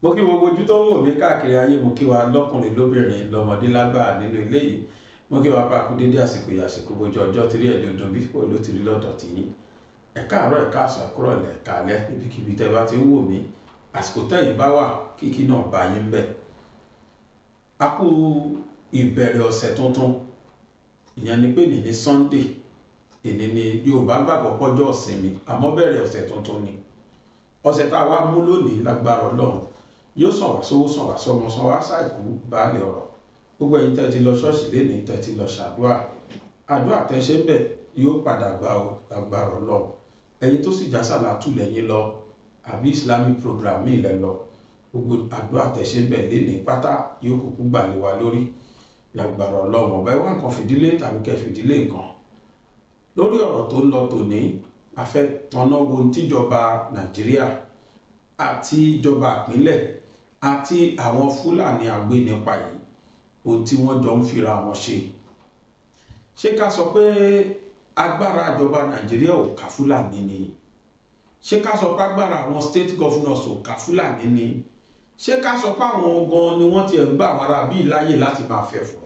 mo kí gbogbo ojú tó ń wò mí káàkiri ayé, mo kí wa lọ́kùnrin lóbìnrin lọ́mọdé lágbà nínú ilé yìí, mo kí wa pa kú dédé àsìkò yìí, àsìkò bójú ọjọ́ tí rí ẹ̀dẹ̀ ọdún bí kò ló ti rí lọ́dọ̀ tí yín. Ẹ káàárọ̀ ẹ káàsán kúrọ̀lẹ́ ẹ káalẹ́ níbikíbi tẹ́ bá ti ń wò mí, àsìkò tẹ́yìn bá wà kíkí náà bá yín bẹ̀. A kú ìbẹ̀rẹ̀ ọ̀sẹ̀ tuntun, ìyẹn ni pé ní Sunday, èní ni Yorùbá gbàgbọ́ pọ́jọ́ ìsinmi, àmọ́ bẹ̀rẹ̀ ọ̀sẹ̀ tuntun ni. Ọ̀sẹ̀ tá a wá mú lónìí lágbára Ọlọ́run yóò sàn wá sówó, sàn wá sọmọ, sàn wá ṣàìkú baálé ọ̀rọ̀. Gbogbo ẹ̀yin tẹ́ ti lọ ṣọ́ọ̀ṣì lénìí, tẹ́ ti lọ ṣàdúrà, àdúrà tẹ́ ṣe bẹ̀ yóò padà gbà ó lágbára Ọlọ́run. Ẹ̀yin tó sì já sàlátù lẹ́yìn lọ àbí Islamic program mi lẹ lọ, gbogbo àdúrà tẹ́ ṣe bẹ̀ lénìí pátá yóò kúkú gbà lé wa lórí lágbára Ọlọ́run. Ọ̀bẹ wá nǹkan fìdílé tàbí kẹ́ fìdílé nǹkan lórí ọ̀rọ̀ tó ń lọ tòní. A fẹ́ tanná wo tíjọba Nàìjíríà àti ìjọba ìpínlẹ̀ àti àwọn Fúlàní agbénipa yìí ohun tí wọ́n jọ ń fira wọn ṣe. Ṣé ká sọ pé agbára ìjọba Nàìjíríà ò ká Fúlàní ni? Ṣé ká sọ pé agbára àwọn state governors ò ká Fúlàní ni? Ṣé ká sọ pé àwọn gan ni wọ́n ti ń bá àwọn ará bí láyè láti máa fẹ́ fọ́?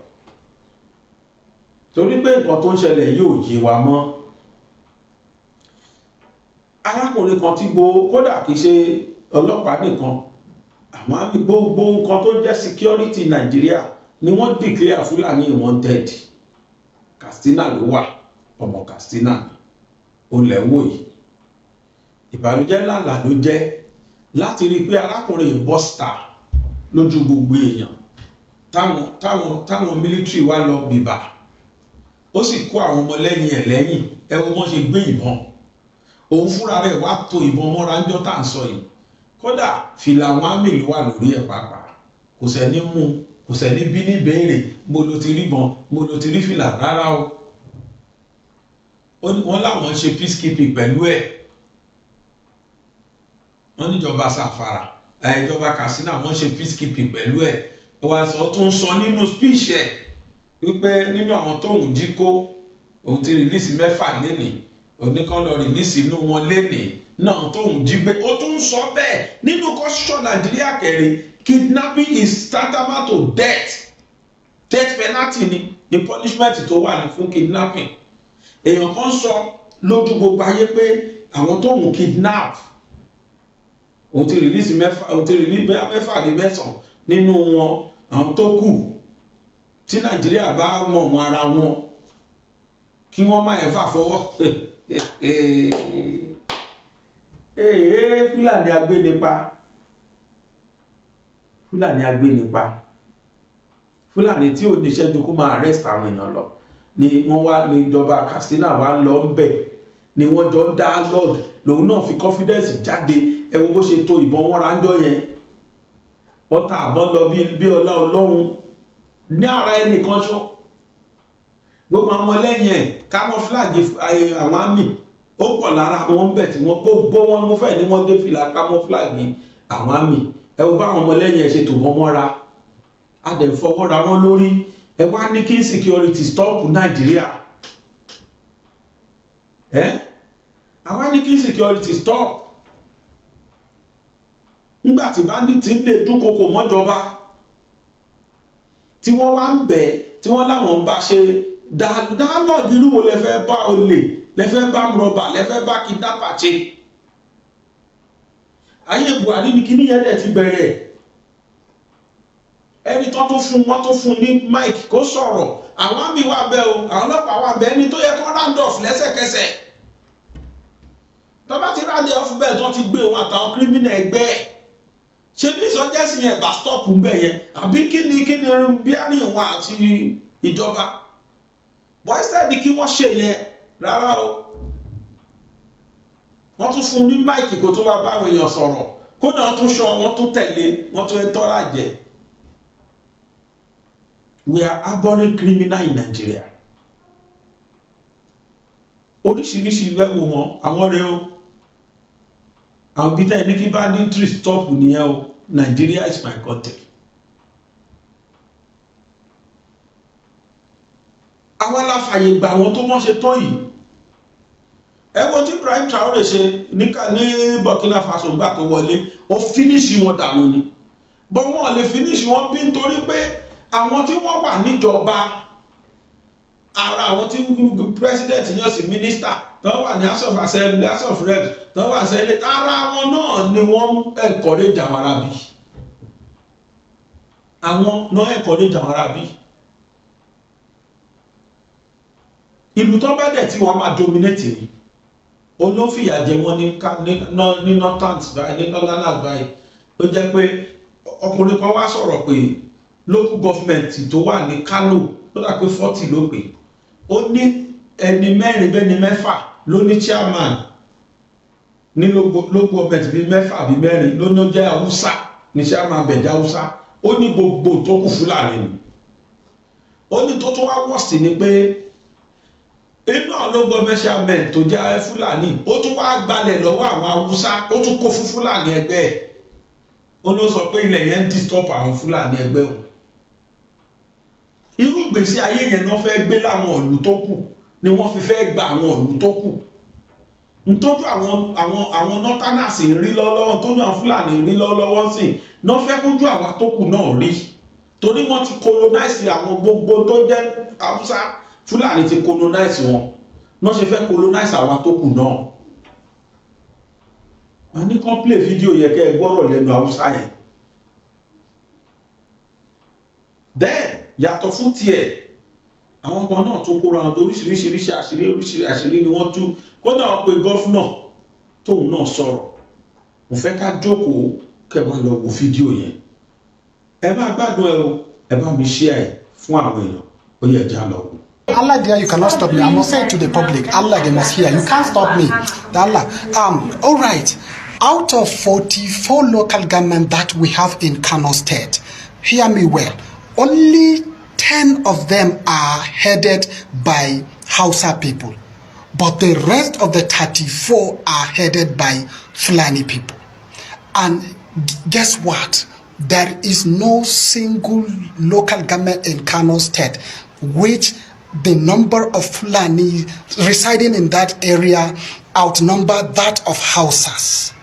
Torí pé nǹkan tó ń ṣẹlẹ̀ yóò yé wa mọ́. Arákùnrin kan tí kódà kìí ṣe ọlọ́pàá nìkan, àmọ́ gbogbo nǹkan tó jẹ́ security Nàìjíríà ni wọ́n declare Fúlàní wanted. Katsina ló wà, ọmọ Katsina ni olè wò yìí. Ìbànújẹ́ ńlá ló jẹ́ láti rí pé arákùnrin bọ́stà lójú gbogbo èèyàn, táwọn military wá lọ bìbà, ó sì kó àwọn ọmọ lẹ́yìn ẹ̀ lẹ́yìn. Ẹ wo wọ́n ṣe gbé ìbọn, òun fúnra rẹ̀ wá tó ìbọn mọ́ra ń jọ́ tá à ń sọ yìí. Kódà fìlà àwọn àmì ló wà lórí ẹ̀ pàápàá, kò sẹ́ni mú, kò sẹ́ni bí ní béèrè mo ló ti rí ìbọn, mo ló ti rí fìlà, rárá o. Wọ́n láwọn ṣe peacekeeping pẹ̀lú ẹ̀. Wọ́n níjọba Sàfàrà, ìjọba Katsina wọ́n ṣe peacekeeping pẹ̀lú ẹ̀. Wọ́n sọ tó ń sọ nínú speech ẹ̀ wípé nínú àwọn tóun jí kó, òun ti rìlíìsì 6 lénìí, oníkan lọ rìlíìsì inú wọn lénìí náà tóun jí gbé. Ó tún sọ bẹ́ẹ̀ nínú constitution Nàìjíríà kẹrin, kidnapping is tantamount to death penalty ni punishment tó wà ní fún kidnapping. Èèyàn kan sọ lójú gbogbo ayé pé àwọn tóun kidnap, òun ti rìlíìsì 6 ní 9 nínú wọn. Àwọn tó kù tí Nàìjíríà bá mọ̀ wọn ara wọn kí wọ́n má ẹ̀fà fọwọ́. Fúlàní agbénipa, Fúlàní agbénipa, Fúlàní tí ò ní ṣẹ́jú kó máa arrest àwọn èèyàn lọ ni wọ́n wá ní ìjọba Katsina wá lọ ń bẹ̀, ni wọ́n jọ ń dá lord. Lòun náà fi confidence jáde. Ẹ wo bó ṣe tó ìbọn wọn ránjọ́ yẹn, wọ́n ta àbọ̀ lọ bí ọlá Ọlọ́run ní ara ẹnìkan ṣọ́. Gbogbo àwọn ọlẹ́yìn ẹ̀ camouflage àwọn àmì ó pọ̀ lára wọn bẹ̀ tí wọ́n gbogbo wọn mú fẹ́ ní wọ́n dé fìlà camouflage àwọn àmì. Ẹ wo bá àwọn ọmọlẹ́yìn ẹ̀ ṣe tò wọ́n mọ́ra, a dẹ̀ fọwọ́ra wọn lórí. Ẹ wá ní kí security stop Nàìjíríà, àwa ní kí security stop nígbàtí bandit ń lè dúnkokò mọ́jọba, tí wọ́n wá ń bẹ̀, tí wọ́n láwọn ń bá ṣe dialogue. Irú wo lẹ́fẹ́ bá olè, lẹ́fẹ́ bá rọ̀bà, lẹ́fẹ́ bá kidnapper ṣe? Ayé Buhari ní kíní yẹn dẹ̀ ti bẹ̀rẹ̀. Ẹni tó fún wọn tó fún ní mic kó sọ̀rọ̀. Àwọn àmì wà bẹ́ o, àwọn ọlọ́pàá wà bẹ́, ẹni tó yẹ kó round off lẹ́sẹ̀kẹsẹ̀. Tó bá ti round off bẹ́ẹ̀ tó ti gbé wọn àtàwọn criminal ẹgbẹ́ ẹ̀. Ṣé bí ìsọjẹ́sì yẹn bá stop ń bẹ̀ yẹn? Àbí kíni bí á ní ìwọ̀n àti ìjọba? Instead kí wọ́n ṣe yẹn, rárá o. Wọ́n tún fún ní máìkì kó tó wá báwọn èèyàn sọ̀rọ̀. Kódà wọ́n tún ṣọ́, wọ́n tún tẹ̀lé, wọ́n tún tọ́ra jẹ. We are abhorrent criminal in Nigeria. Oríṣiríṣi lẹ́wọ̀ wọn, àwọn rẹ̀ o. Àwọn bí tẹ́ ní kí bá ní tree stop nìyẹn o. Nigeria is my country. Àwọn aláfàyè gbà wọn tó wọ́n ṣe tán yìí. Ẹgbọ́n tí Ibrahim Traore ṣe ní Burkina Faso gbà tó wọlé, ó fínísì wọn dànù ni. bọ́ wọn lè finish wọn bí nítorí pé àwọn tí wọ́n wà níjọba ara àwọn tí president yàn sí minister tó wà ní house of assembly house of reps tó wà senate ara wọn náà ni wọ́n encourage àwọn arábí àwọn náà encourage àwọn arábí ìlú tó bá dẹ̀ tí wọ́n máa dominate ni olófìyà jẹ wọn ní northern báyìí ní northern báyìí ó jẹ́ pé ọkùnrin kan wá sọ̀rọ̀ pé local government tó wà ní Kano tó dà pé 40 ló pé ó ní ẹni mẹ́rin bẹ́ni mẹ́fà ló ní chairman ní local government bíi mẹ́fà bíi mẹ́rin ló ní ó jẹ́ Haúsá ní chairman bẹ̀jẹ̀ Haúsá ó ní gbogbo tó kù Fúlàní ni ó ní tó tún wá worst ni pé inú àwọn local government chairman tó jẹ́ Fúlàní ó tún wá gbalẹ̀ lọ́wọ́ àwọn Haúsá ó tún kó fún Fúlàní ẹgbẹ́ ẹ̀ ó ló sọ pé ilẹ̀ yẹn ń disturb àwọn Fúlàní ẹgbẹ́ òun irú ìgbésí ayé yẹn náà fẹ́ gbé láwọn ìlú tó kù ni wọ́n fi fẹ́ gba àwọn ìlú tó kù nítorí àwọn northerners rí lọ́wọ́ tó ní àwọn Fúlàní rí lọ́wọ́ sí náà fẹ́ kójú àwọn tó kù náà rí torí wọ́n ti colonize àwọn gbogbo tó jẹ́ Haúsá Fúlàní ti colonize wọn náà ṣe fẹ́ colonize àwọn tó kù náà wọ́n ní kán play fídíò yẹ kẹ́ ẹ gbọ́rọ̀ lẹ́nu Haúsá yẹn then yàtọ̀ fún tiẹ̀ àwọn kan náà tó kóra wọn oríṣiríṣi àṣírí ni wọ́n tú kódà wọ́n pe gọ́fúnà tóun náà sọ̀rọ̀ mo fẹ́ ká jókòó kẹwàá lọ wo fídíò yẹn ẹ bá gbádùn ẹ o ẹ bá mi share ẹ fún àwọn èèyàn ó yẹ ẹja lọ wò. Allah dear, you cannot stop me. I must say it to the public. Allah, they must hear. You can't stop me. Allah. All right. Out of 44 local government that we have in Kano State, hear me well. Only 10 of them are headed by Hausa people, but the rest of the 34 are headed by Fulani people. And guess what? There is no single local government in Kano State which the number of Fulani residing in that area outnumber that of Hausas.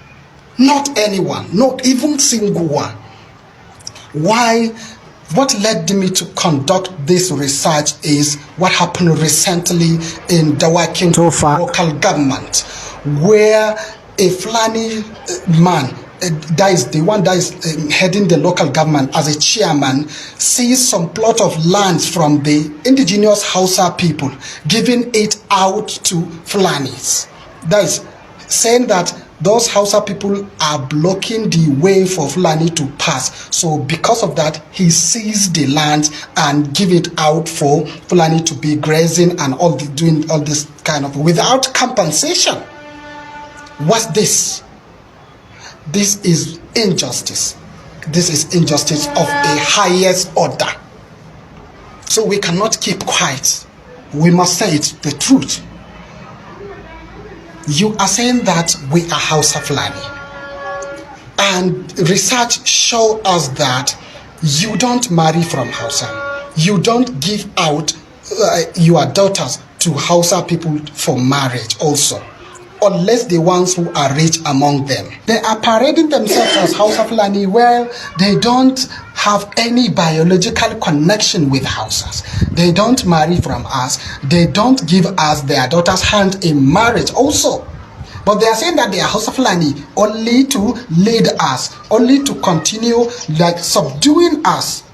Not anyone, not even single one. Why? What led me to conduct this research is what happened recently in Dawakin local government, where a Fulani man, that is the one that is heading the local government as a chairman, sees some plot of lands from the indigenous Hausa people, giving it out to Fulanis. That is saying that those Hausa people are blocking the way for Fulani to pass. So because of that, he seized the land and give it out for Fulani to be grazing and doing all this kind of without compensation. What's this? This is injustice. This is injustice of a highest order. So we cannot keep quiet. We must say it, the truth. You are saying that we are Hausa Fulani, and research shows us that you don't marry from Hausa. You don't give out your daughters to Hausa people for marriage also, unless the ones who are rich among them. They are parading themselves as Hausa Fulani where they don't have any biological connection with Hausas. They don't marry from us. They don't give us their daughter's hand in marriage also. But they are saying that they are Hausa Fulani only to lead us, only to continue like subduing us.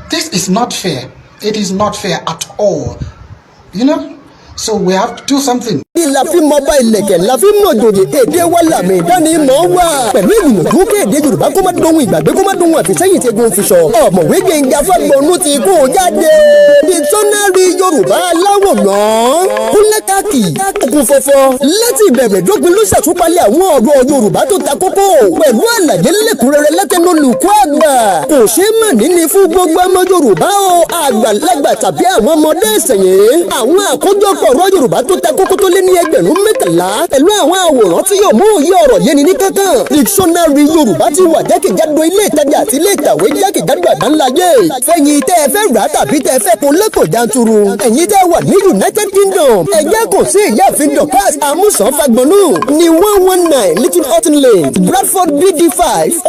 This is not fair. It is not fair at all. You know? So we have to do something. La fi mọ bá ilẹ̀kẹ̀ la fi mọ jòjì èdè wa làmì ìdánimọ̀ wà. Pẹ̀lú ìgbìyànjú kéde Yorùbá kó má dohun ìgbàgbé kó má dohun àfìsẹ́yìn tí egun fi sọ. Ọ̀mọ̀wé Gbénga Fágbọnú ti kó jáde. Dictionary Yorùbá aláwòrán. Kúnlẹ́kàkì ogun fọ́fọ́. Láti ìbẹ̀rẹ̀ dógún ló ṣàtúpalẹ̀ àwọn ọ̀rọ̀ Yorùbá tó ta kókó. Pẹ̀lú àlàyé lẹ́kùnrẹ́rẹ́ látẹnu olùkọ́ àgbà. Kò ṣeé mà níní fún gbogbo ọmọ Yorùbá o. Àgbàlagbà tàbí àwọn ọmọdé ìsẹ̀yìn. Àwọn àkójọpọ̀ ọ̀rọ̀ Yorùbá tó ta kókó tó lé ní ẹgbẹ̀rún mẹ́tàlá pẹ̀lú àwọn àwòrán tí yóò mú òye ọ̀rọ̀ yéni ní kankan. Dictionary Yorùbá ti wà jákèjádò ilé ìtajà àti ilé ìtàwé jákèjádò àgbáńláyé. Fẹ̀yìn tẹ́ ẹ fẹ́ rà tàbí tẹ́ ẹ fẹ́ kó lẹ́kọ̀ọ́ janturu. Ẹ̀yin tẹ́ wà ní United Kingdom. Ẹ̀jẹ̀ kò sí ìyáàfin Dorcas Amusan Fagbonu ní 119 Little Houghton Lane, Bradford BD5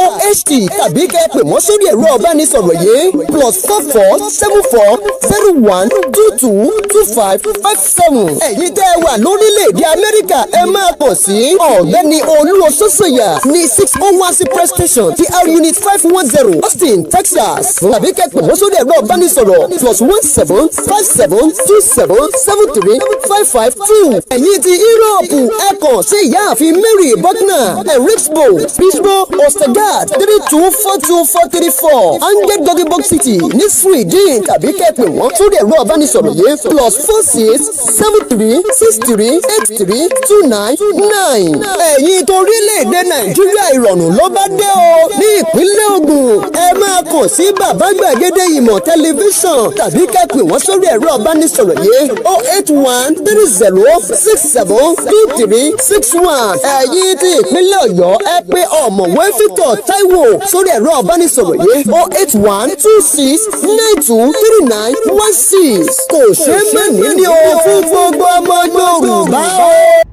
OHT tàbí kẹ́ ẹ pè wọ́n sórí ẹ̀rọ ọ̀bánisọ̀rọ̀ yìí +447401222557. Ẹ̀yin tẹ́ wà lórílẹ̀‐èdè Amẹ́ríkà ẹ máa pọ̀ sí ọ̀gbẹ́ni Olúwaṣọ́ṣọ́yà ní 601 Cypress Station TR Unit 510 Austin, Texas. Tàbí kẹ́ ẹ pè wọ́n sórí ẹ̀rọ ọ̀bánisọ̀rọ̀ +175727373552. Ẹ̀yin ti Yúróòpù ẹ kàn sí ìyáàfin Mary Buckner Eriksbo Pittsburgh Ostergaard 3242434 Angel Gogglebox City ní Sweden. Tàbí kẹ́ ẹ pè wọ́n sórí ẹ̀rọ ọ̀bánisọ̀rọ̀ yìí +4673832929. Ẹ̀yin torílẹ̀-èdè Nàìjíríà ìrọ̀rùn ló bá dé o. Ní ìpínlẹ̀ Ògùn ẹ máa kàn sí bàbá gbàgede ìmọ̀ tẹlifíṣàn tàbí kẹ́ ẹ pè wọ́n sórí ẹ̀rọ ọ̀bánisọ̀rọ̀ yìí 08130602361. Ẹ̀yin ti ìpínlẹ̀ Ọ̀yọ́ ẹ pè ọ̀mọ̀wé Victor Taiwo sórí ẹ̀rọ ọ̀bánisọ̀rọ̀ yìí 08126923916. Kò ṣeé mẹ́ni ní o fún gbogbo ọmọ Yorùbá o.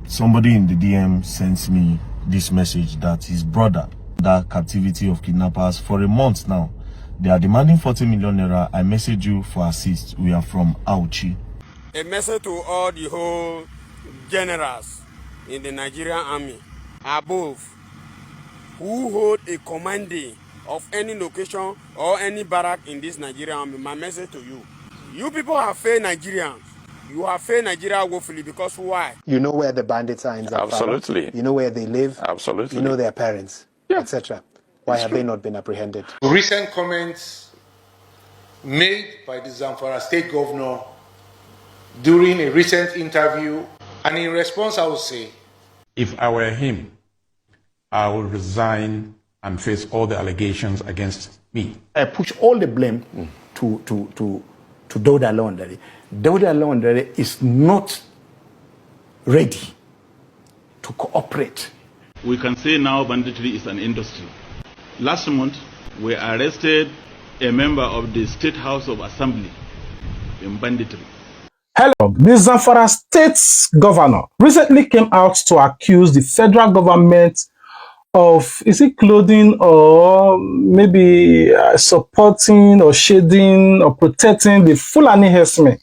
Somebody in the DM sent me this message that his brother, that captivity of kidnappers for a month now. They are demanding 40 million naira. I message you for assist. We are from Auchi. A message to all the whole generals in the Nigerian army above who hold a commanding of any location or any barrack in this Nigerian army. My message to you. You people have failed Nigerians. You have failed Nigeria woefully because why? You know where the bandit signs are. Absolutely. You know where they live. Absolutely. You know their parents, etc. Why have they not been apprehended? Recent comments made by the Zamfara state governor during a recent interview, and in response I would say, if I were him, I would resign and face all the allegations against me. I push all the blame to Dauda Lawandere. Dauda Lawandere is not ready to cooperate. We can say now banditry is an industry. Last month, we arrested a member of the State House of Assembly in banditry. Hello, the Zamfara State Governor recently came out to accuse the federal government of, is it clothing or maybe supporting or shading or protecting the Fulani herdsmen.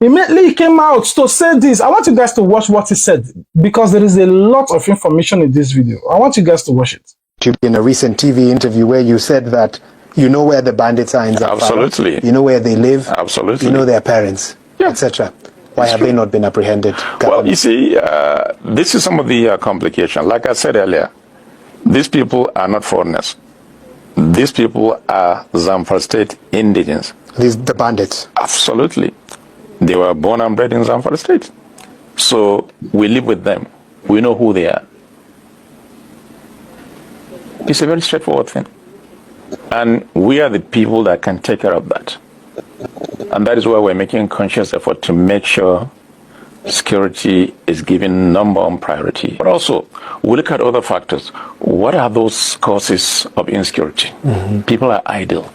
Immediately he came out to say this. I want you guys to watch what he said because there is a lot of information in this video. I want you guys to watch it. In a recent TV interview where you said that you know where the bandit signs are. Absolutely. You know where they live. Absolutely. You know their parents, etc. Why have they not been apprehended? Well, you see, this is some of the complication. Like I said earlier, these people are not foreigners. These people are Zamfara State indigenes. The bandits? Absolutely. They were born and bred in Zamfara State. So we live with them. We know who they are. It's a very straightforward thing. And we are the people that can take care of that. And that is why we're making a conscious effort to make sure security is given number one priority. But also, we look at other factors. What are those causes of insecurity? People are idle.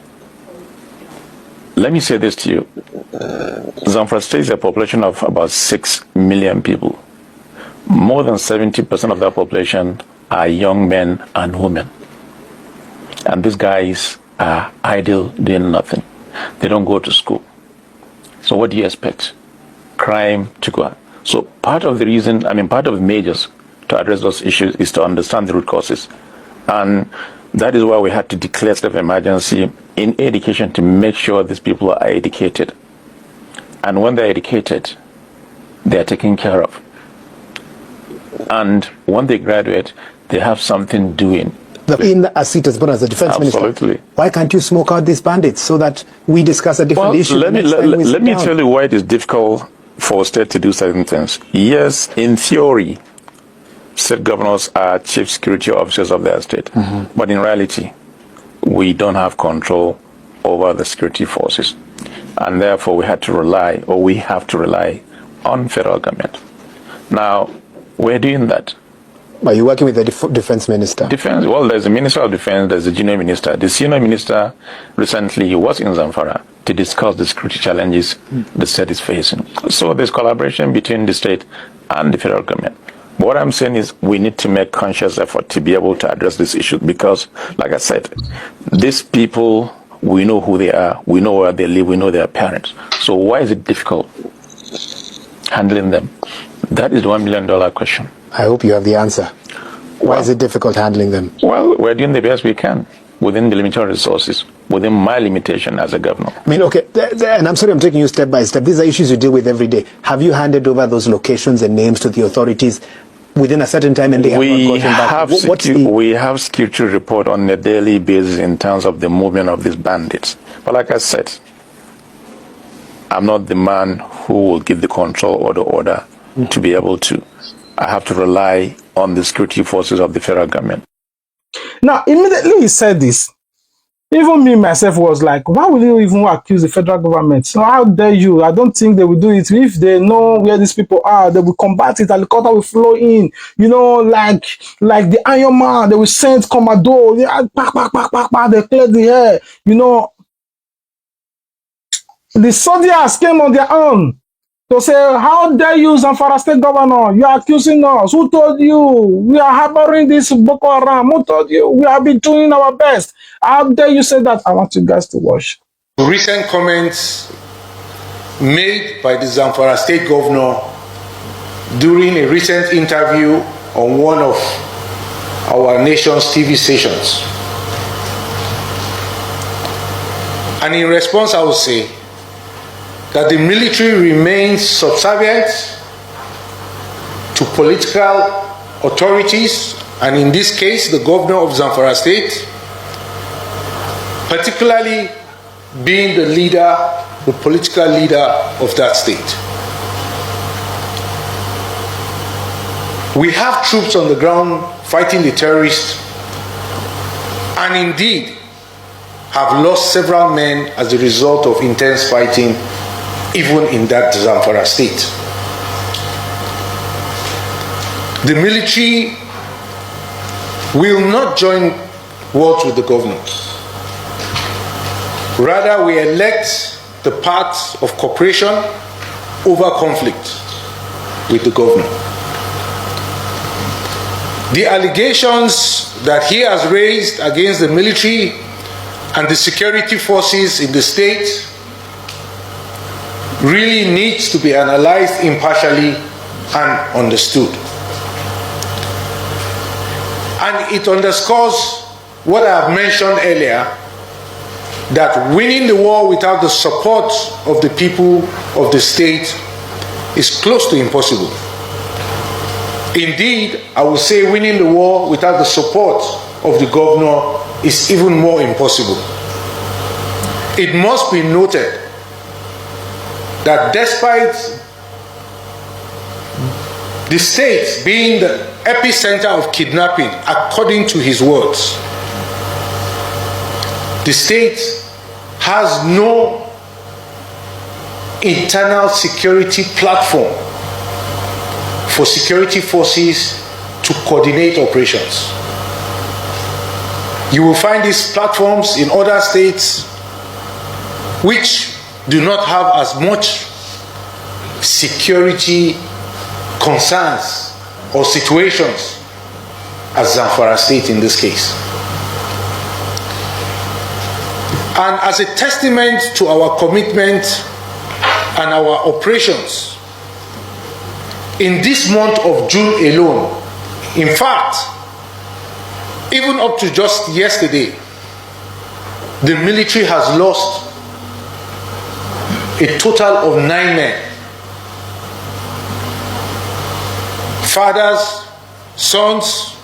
Let me say this to you. Zamfara State is a population of about 6 million people. More than 70% of that population are young men and women. And these guys are idle, doing nothing. They don't go to school. So what do you expect? Crime to go on. So part of the reason, part of the measures to address those issues is to understand the root causes. And that is why we had to declare state of emergency in education to make sure these people are educated. And when they're educated, they are taken care of. And when they graduate, they have something doing. In a seat as a defense minister, why can't you smoke out these bandits so that we discuss a different issue? Let me tell you why it is difficult for a state to do certain things. Yes, in theory, state governors are chief security officers of their state. But in reality, we don't have control over the security forces. And therefore, we have to rely on federal government. Now, we're doing that. Are you working with the defense minister? Defense, well, there's the Minister of Defense, there's the junior minister. The senior minister recently was in Zamfara to discuss the security challenges the state is facing. So there's collaboration between the state and the federal government. But what I'm saying is we need to make conscious effort to be able to address this issue because, like I said, these people, we know who they are, we know where they live, we know their parents. So why is it difficult handling them? That is the $1 million question. I hope you have the answer. Why is it difficult handling them? Well, we're doing the best we can within the limited resources, within my limitation as a governor. I mean, okay, and I'm sorry I'm taking you step by step. These are issues you deal with every day. Have you handed over those locations and names to the authorities within a certain time and they have not gotten back? We have security report on a daily basis in terms of the movement of these bandits. But like I said, I'm not the man who will give the control or the order to be able to. I have to rely on the security forces of the federal government. Now, immediately he said this, even me, myself, was like, why will you even accuse the federal government? So how dare you? I don't think they will do it. If they know where these people are, they will combat it. Helicopter will flow in, you know, like the Iron Man. They will send commando. They clear the air, you know. The soldiers came on their own to say, how dare you, Zamfara State Governor? You are accusing us. Who told you? We are harboring this Boko Haram. Who told you? We have been doing our best. How dare you say that? I want you guys to watch. Recent comments made by the Zamfara State Governor during a recent interview on one of our nation's TV stations. And in response, I will say that the military remains subservient to political authorities, and in this case, the governor of Zamfara State, particularly being the leader, the political leader of that state. We have troops on the ground fighting the terrorists, and indeed have lost several men as a result of intense fighting even in that Zamfara state. The military will not join words with the governor. Rather, we elect the path of cooperation over conflict with the governor. The allegations that he has raised against the military and the security forces in the state really needs to be analyzed impartially and understood. And it underscores what I have mentioned earlier, that winning the war without the support of the people of the state is close to impossible. Indeed, I will say winning the war without the support of the governor is even more impossible. It must be noted that despite the state being the epicenter of kidnapping, according to his words, the state has no internal security platform for security forces to coordinate operations. You will find these platforms in other states which do not have as much security concerns or situations as Zamfara State in this case. And as a testament to our commitment and our operations, in this month of June alone, in fact, even up to just yesterday, the military has lost a total of 9 men. Fathers, sons,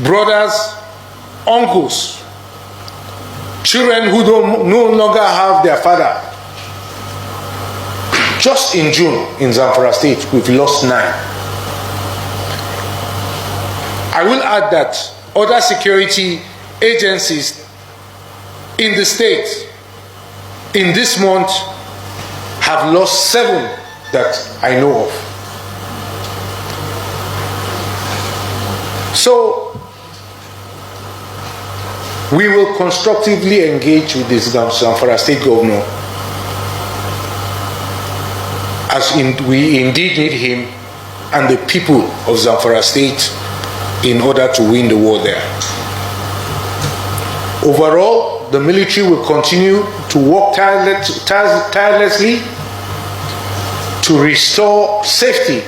brothers, uncles, children who no longer have their father. Just in June in Zamfara State, we've lost 9. I will add that other security agencies in the state in this month have lost 7 that I know of. So, we will constructively engage with the Zamfara State Governor, as we indeed need him and the people of Zamfara State in order to win the war there. Overall, the military will continue to work tirelessly to restore safety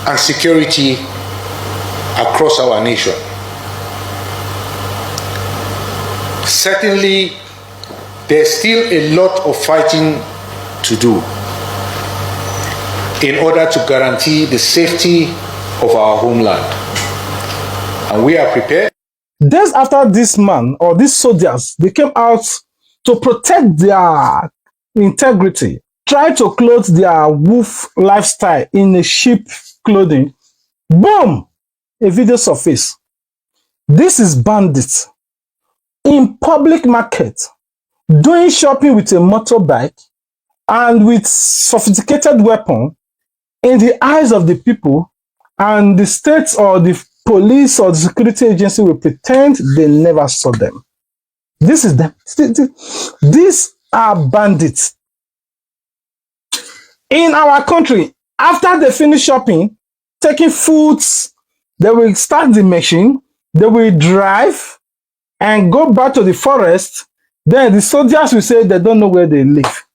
and security across our nation. Certainly, there's still a lot of fighting to do in order to guarantee the safety of our homeland. And we are prepared. Days after this man or these soldiers, they came out to protect their integrity, try to clothe their wolf lifestyle in a sheep clothing. Boom! A video surface. This is bandits in public market, doing shopping with a motorbike and with sophisticated weapon in the eyes of the people, and the state or the police or the security agency will pretend they never saw them. This is them. These are bandits. In our country, after they finish shopping, taking foods, they will start the machine, they will drive and go back to the forest. Then the soldiers will say they don't know where they live.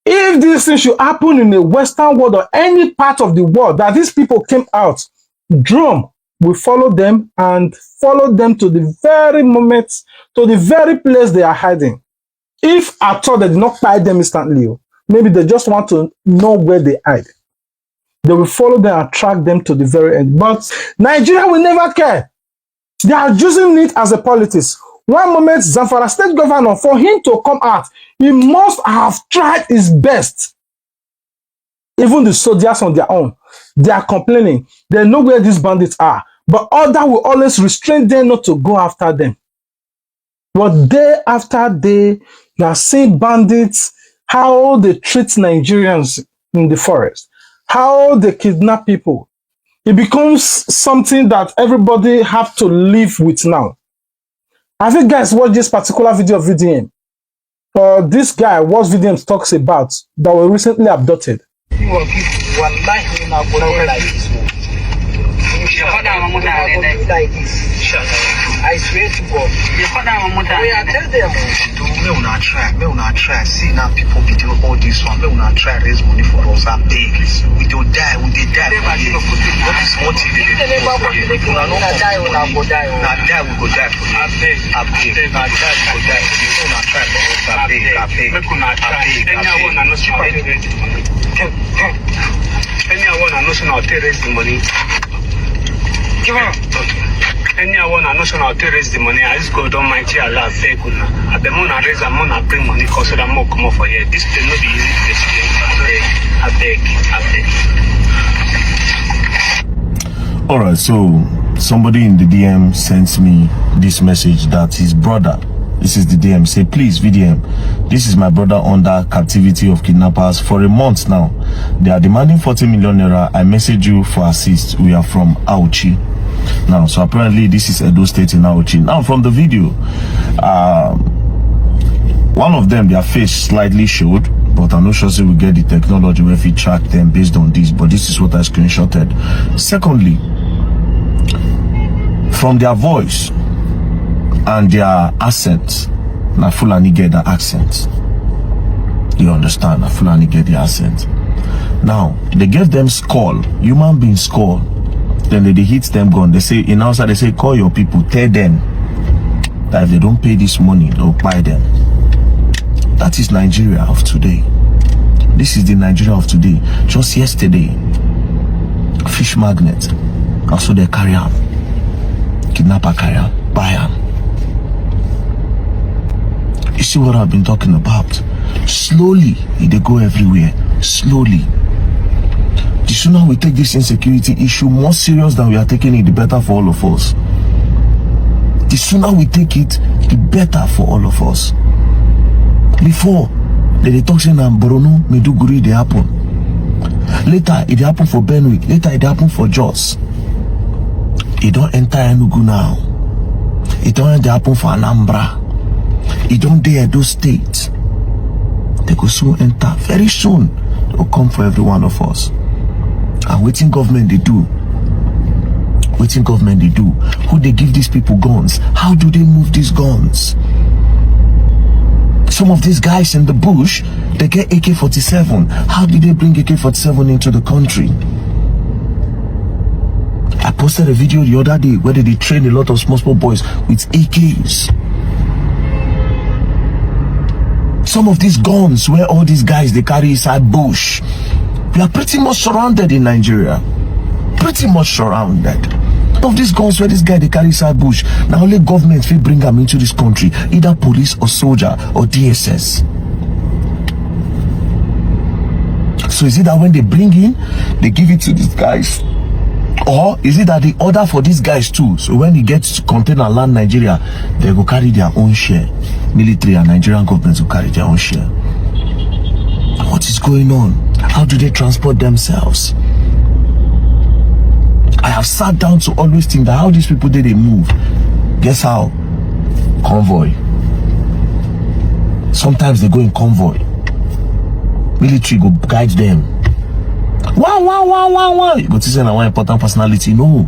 If this thing should happen in the Western world or any part of the world that these people came out, drone will follow them and follow them to the very moment, to the very place they are hiding. If at all they did not find them instantly, maybe they just want to know where they hide, they will follow them and track them to the very end. But Nigeria will never care. They are using it as a politics. One moment, Zamfara State Governor, for him to come out, he must have tried his best. Even the soldiers on their own, they are complaining. They know where these bandits are, but others will always restrain them not to go after them. But day after day, you are seeing bandits, how they treat Nigerians in the forest, how they kidnap people. It becomes something that everybody have to live with now. Have you guys watched this particular video of VDM? Or this guy, what VDM talks about, that were recently abducted? I swear to God. We are tell them. We will not try. We will not try. See now people be doing all this one. We will not try raise money for us. I beg. We don't die. We did die. What is what you did? We will not die. We will not go die. Not die. We go die for you. I beg. I beg. Not die. We go die for you. We will not try for us. I beg. I beg. We will not try. Anyone knows you. Anyone knows you. Not raise the money. Give on. Anyone knows how to raise the money. I just go down my chair. Allah beg una. I be mona raise and mona bring money cause so that more come up for here. This will not be easy to explain. I beg. All right, so somebody in the DM sent me this message that his brother, this is the DM, say, please VDM, this is my brother under captivity of kidnappers for a month now. They are demanding 40 million naira. I message you for assist. We are from Auchi. Now, so apparently this is Edo State in Auchi. Now, from the video, one of them, their face slightly showed, but I'm not sure we get the technology where we track them based on this, but this is what I screenshotted. Secondly, from their voice and their accent, na Fulani get the accent. You understand? Na Fulani get the accent. Now, they gave them skull, human being skull. Then they hit them gun. They say, in outside, they say, call your people, tell them that if they don't pay this money, they'll buy them. That is Nigeria of today. This is the Nigeria of today. Just yesterday, fish magnet. Also they carry on. Kidnapper carry on. Buy on. You see what I've been talking about? Slowly, they go everywhere. Slowly. The sooner we take this insecurity issue more serious than we are taking it, the better for all of us. The sooner we take it, the better for all of us. Before, they talk saying that Borno, Maiduguri, they happen. Later, it happened for Benue. Later, it happened for Jos. It don't enter Enugu now. It don't happen for Anambra. It don't dare Edo State. They go soon enter. Very soon, they will come for every one of us. And waiting government they do. Waiting government they do. Who they give these people guns? How do they move these guns? Some of these guys in the bush, they get AK-47. How did they bring AK-47 into the country? I posted a video the other day where they trained a lot of small boys with AKs. Some of these guns where all these guys they carry inside bush. We are pretty much surrounded in Nigeria. Pretty much surrounded. Of these guns where this guy they carry inside bush. Now only government will bring them into this country, either police or soldier or DSS. So is it that when they bring in, they give it to these guys? Or is it that they order for these guys too? So when he gets to container land Nigeria, they go carry their own share. Military and Nigerian governments will carry their own share. What is going on? How do they transport themselves? I have sat down to always think that how these people did they move. Guess how? Convoy. Sometimes they go in convoy. Military go guide them. Wow. But this is one important personality. No.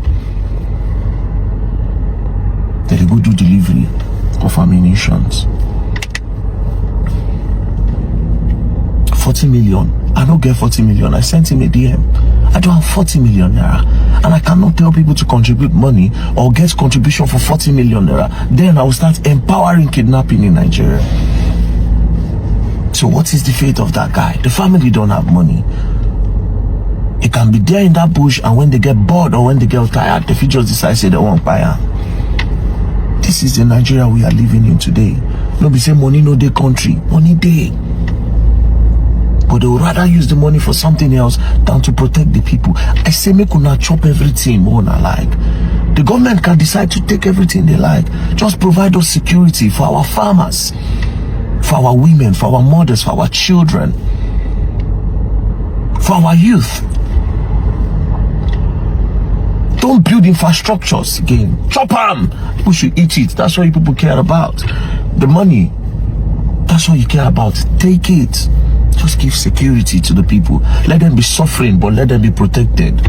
Then they go do delivery of ammunitions. 40 million. I don't get 40 million. I sent him a DM. I don't have 40 million naira. And I cannot tell people to contribute money or get contribution for 40 million naira. Then I will start empowering kidnapping in Nigeria. So what is the fate of that guy? The family don't have money. It can be there in that bush, and when they get bored or when they get tired, the just decide say they won't buy her. This is the Nigeria we are living in today. No be say money no day country, money day. But they would rather use the money for something else than to protect the people. I say make una chop everything more than like. The government can decide to take everything they like. Just provide us security for our farmers, for our women, for our mothers, for our children, for our youth. Don't build infrastructures again. Chop them. People should eat it. That's what people care about. The money, that's what you care about. Take it. Just give security to the people. Let them be suffering, but let them be protected.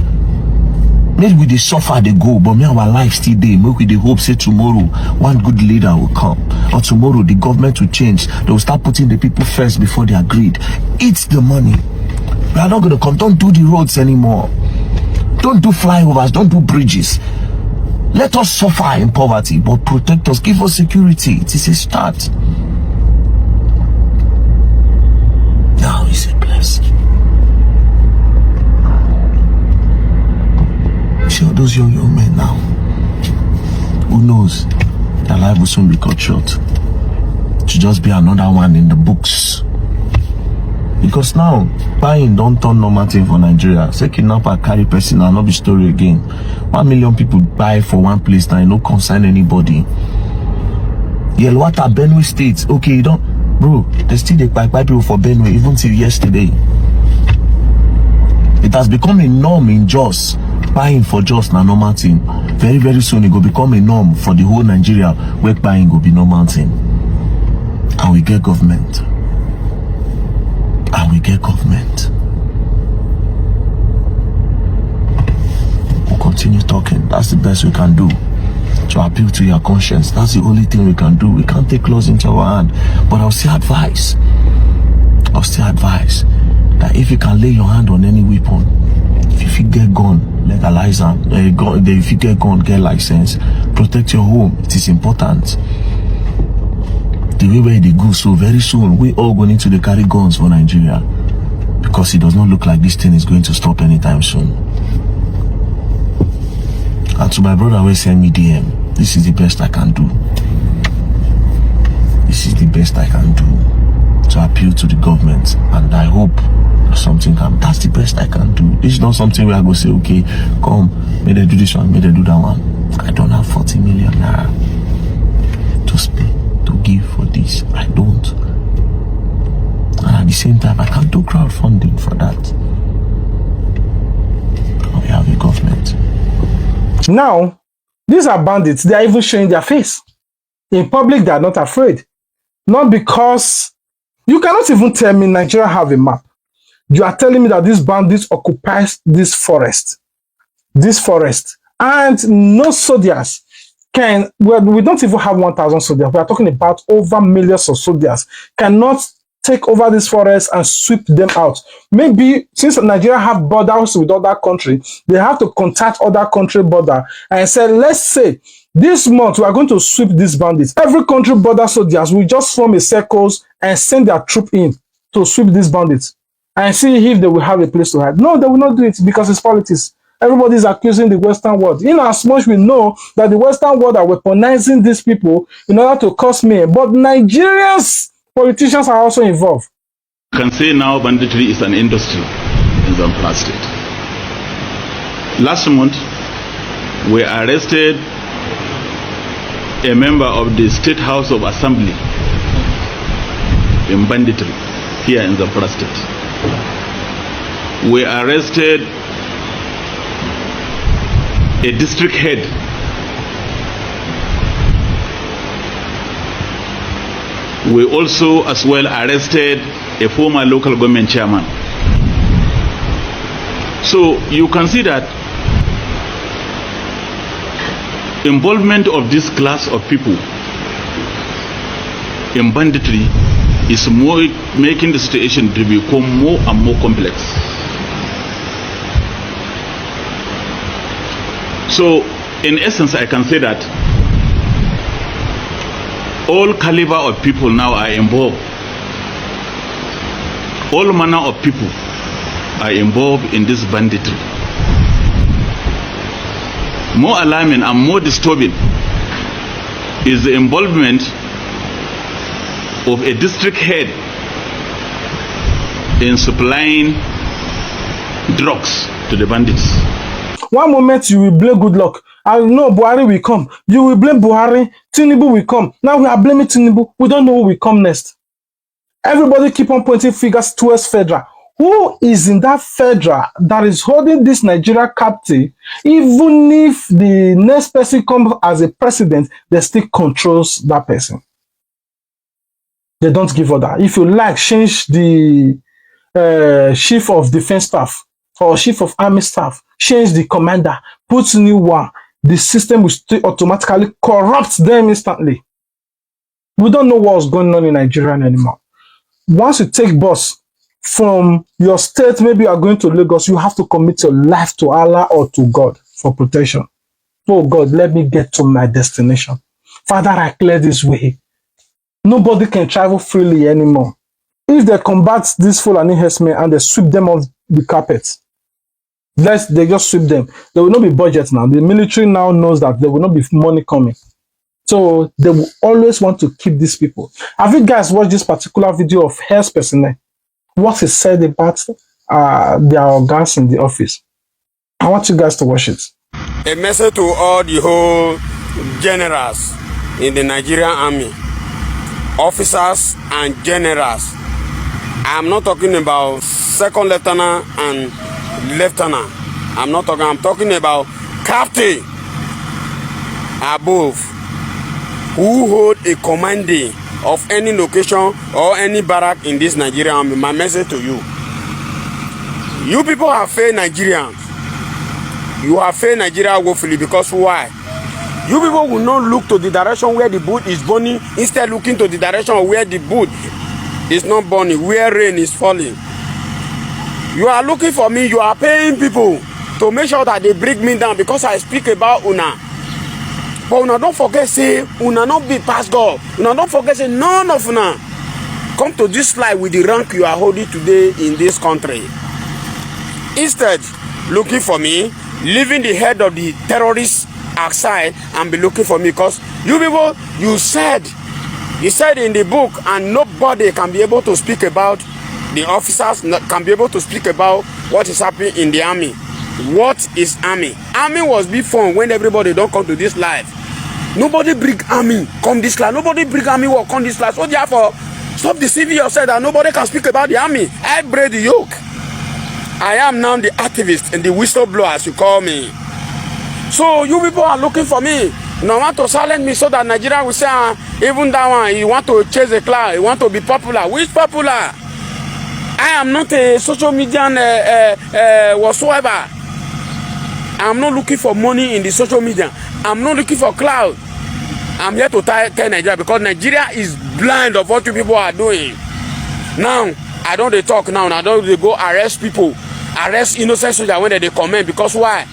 Maybe they suffer, they go, but me our life still there. Maybe they hope say tomorrow one good leader will come, or tomorrow the government will change. They will start putting the people first before their greed. Eat the money. We are not going to come. Don't do the roads anymore. Don't do flyovers. Don't do bridges. Let us suffer in poverty, but protect us. Give us security. It is a start. Now is a blessing. See all those young men now. Who knows? Their life will soon be cut short. To just be another one in the books. Because now, buying don't turn normal thing for Nigeria. Say kidnapper carry person and not be story again. 1 million people buy for one place now, no concern anybody. Yelwata, Benue State. Okay, you don't. Bro, they still they buy people for Benue even till yesterday. It has become a norm in Jos. Buying for Jos na normal thing. Very, very soon it will become a norm for the whole Nigeria where buying will be normal thing. And we get government. And we get government. We'll continue talking. That's the best we can do. To appeal to your conscience. That's the only thing we can do. We can't take laws into our hand. But I'll still advise that if you can lay your hand on any weapon, if you get gun, legalize them. If you get gun, get license. Protect your home. It is important. The way where they go, so very soon we all going to carry guns for Nigeria, because it does not look like this thing is going to stop anytime soon. And to my brother who send me DM, this is the best I can do. This is the best I can do to appeal to the government, and I hope something can. That's the best I can do. This is not something where I go say, okay, come, may they do this one, may they do that one. I don't have 40 million naira to spend, to give for this. I don't. And at the same time, I can't do crowdfunding for that. We have a government. Now, These are bandits. They are even showing their face. In public, they are not afraid. Not because you cannot even tell me Nigeria have a map. You are telling me that these bandits occupy this forest. And no soldiers can, well, we don't even have 1,000 soldiers. We are talking about over millions of soldiers cannot take over this forest and sweep them out. Maybe since Nigeria have borders with other countries, they have to contact other country border and say, let's say this month we are going to sweep these bandits. Every country border soldiers will just form a circles and send their troop in to sweep these bandits and see if they will have a place to hide. No, they will not do it because it's politics. Everybody is accusing the Western world. In as much we know that the Western world are weaponizing these people in order to cause me. But Nigerians, politicians are also involved. You can say now banditry is an industry in Zamfara State. Last month, we arrested a member of the State House of Assembly in banditry here in Zamfara State. We arrested a district head we also as well arrested a former local government chairman. So you can see that involvement of this class of people in banditry is more making the situation to become more and more complex. So, in essence, I can say that all caliber of people now are involved. All manner of people are involved in this banditry. More alarming and more disturbing is the involvement of a district head in supplying drugs to the bandits. One moment you will blame good luck. I know Buhari will come. You will blame Buhari. Tinubu will come. Now we are blaming Tinubu. We don't know who will come next. Everybody keep on pointing fingers towards federal. Who is in that federal that is holding this Nigeria captive? Even if the next person comes as a president, they still controls that person. They don't give order. If you like, change the chief of defense staff or chief of army staff, change the commander, put new one, the system will still automatically corrupt them instantly. We don't know what's going on in Nigeria anymore. Once you take bus from your state, maybe you are going to Lagos, you have to commit your life to Allah or to God for protection. Oh God, let me get to my destination. Father, I clear this way. Nobody can travel freely anymore. If they combat this Fulani herdsmen and they sweep them off the carpet, they just sweep them. There will not be budget now. The military now knows that there will not be money coming. So they will always want to keep these people. Have you guys watched this particular video of health personnel? What is said about their organs in the office? I want you guys to watch it. A message to all the whole generals in the Nigerian army, officers and generals. I'm not talking about second lieutenant and lieutenant. I'm talking about captain above, who hold a commanding of any location or any barrack in this Nigerian army. My message to you: you people have failed Nigerians. You have failed Nigeria woefully, because why? You people will not look to the direction where the boot is burning, instead looking to the direction where the boot is not burning, where rain is falling. You are looking for me, you are paying people to make sure that they bring me down because I speak about una. But una don't forget, say, una not be past God. Una don't forget, say, none of una come to this life with the rank you are holding today in this country. Instead, looking for me, leaving the head of the terrorists outside and be looking for me, because you people, you said in the book, and nobody can be able to speak about the officers, can be able to speak about what is happening in the army. What is army? Army was before when everybody don't come to this life. Nobody bring army come this class. Nobody bring army work come this class. So therefore, stop deceiving yourself that nobody can speak about the army. I break the yoke. I am now the activist and the whistleblower, as you call me. So you people are looking for me. Now want to silence me so that Nigeria will say, even that one, he want to chase a cloud, he want to be popular. Which popular? I am not a social media whatsoever. I'm not looking for money in the social media. I'm not looking for cloud. I'm here to tell Nigeria because Nigeria is blind of what you people are doing. Now, I don't they talk now. I don't they go arrest people, arrest innocent soldiers when they comment because why?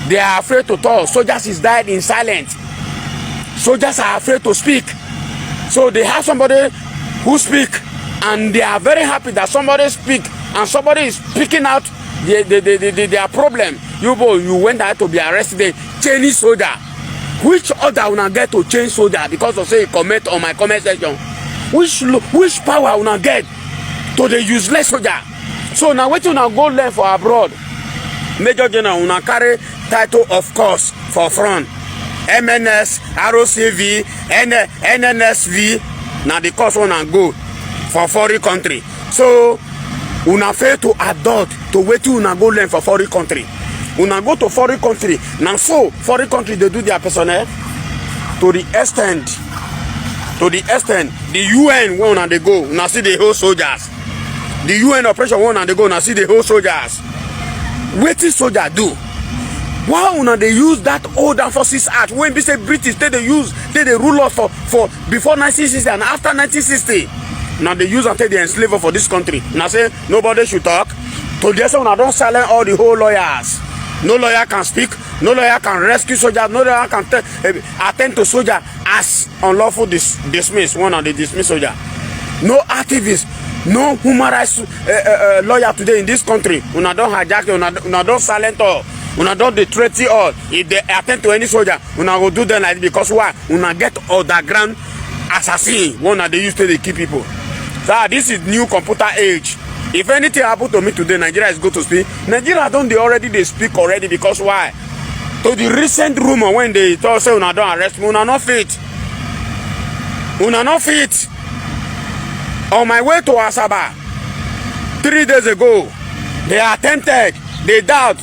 They are afraid to talk. Soldiers is died in silence. Soldiers are afraid to speak. So they have somebody who speak, and they are very happy that somebody speak and somebody is speaking out their problem. You went there to be arrested, Chinese soldier. Which other will get to change soldier because of say comment on my comment section? Which power will get to the useless soldier? So now what you now go learn for abroad? Major General will carry title of course for front. MNS, ROCV, NNSV. Now the course wanna go for foreign country. So una fail to adopt to wait till una go learn for foreign country. Una go to foreign country. Now so foreign country they do their personnel to the extent the UN when they go, una see the whole soldiers. The UN operation when they go, una see the whole soldiers. What is soldier do? Why una they use that old Armed Forces Act when we say British they rule us for before 1960 and after 1960? Now they use until they enslave for this country. Now say nobody should talk. To the extent when I don't silence all the whole lawyers. No lawyer can speak. No lawyer can rescue soldiers. No lawyer can attend to soldier as unlawful dismiss. One of the dismiss soldier. No activist. No human rights lawyer today in this country. Una don't hijack. Una don't silence all. Una don't threat all. If they attend to any soldier, una go do them like this because why? Una get underground assassin. One of they used to keep people. So this is new computer age. If anything happen to me today, Nigeria is good to speak. Nigeria don't they speak already because why? To the recent rumor when they told say una don't arrest me, una not fit. Una not fit. On my way to Asaba 3 days ago, they attempted, they doubt,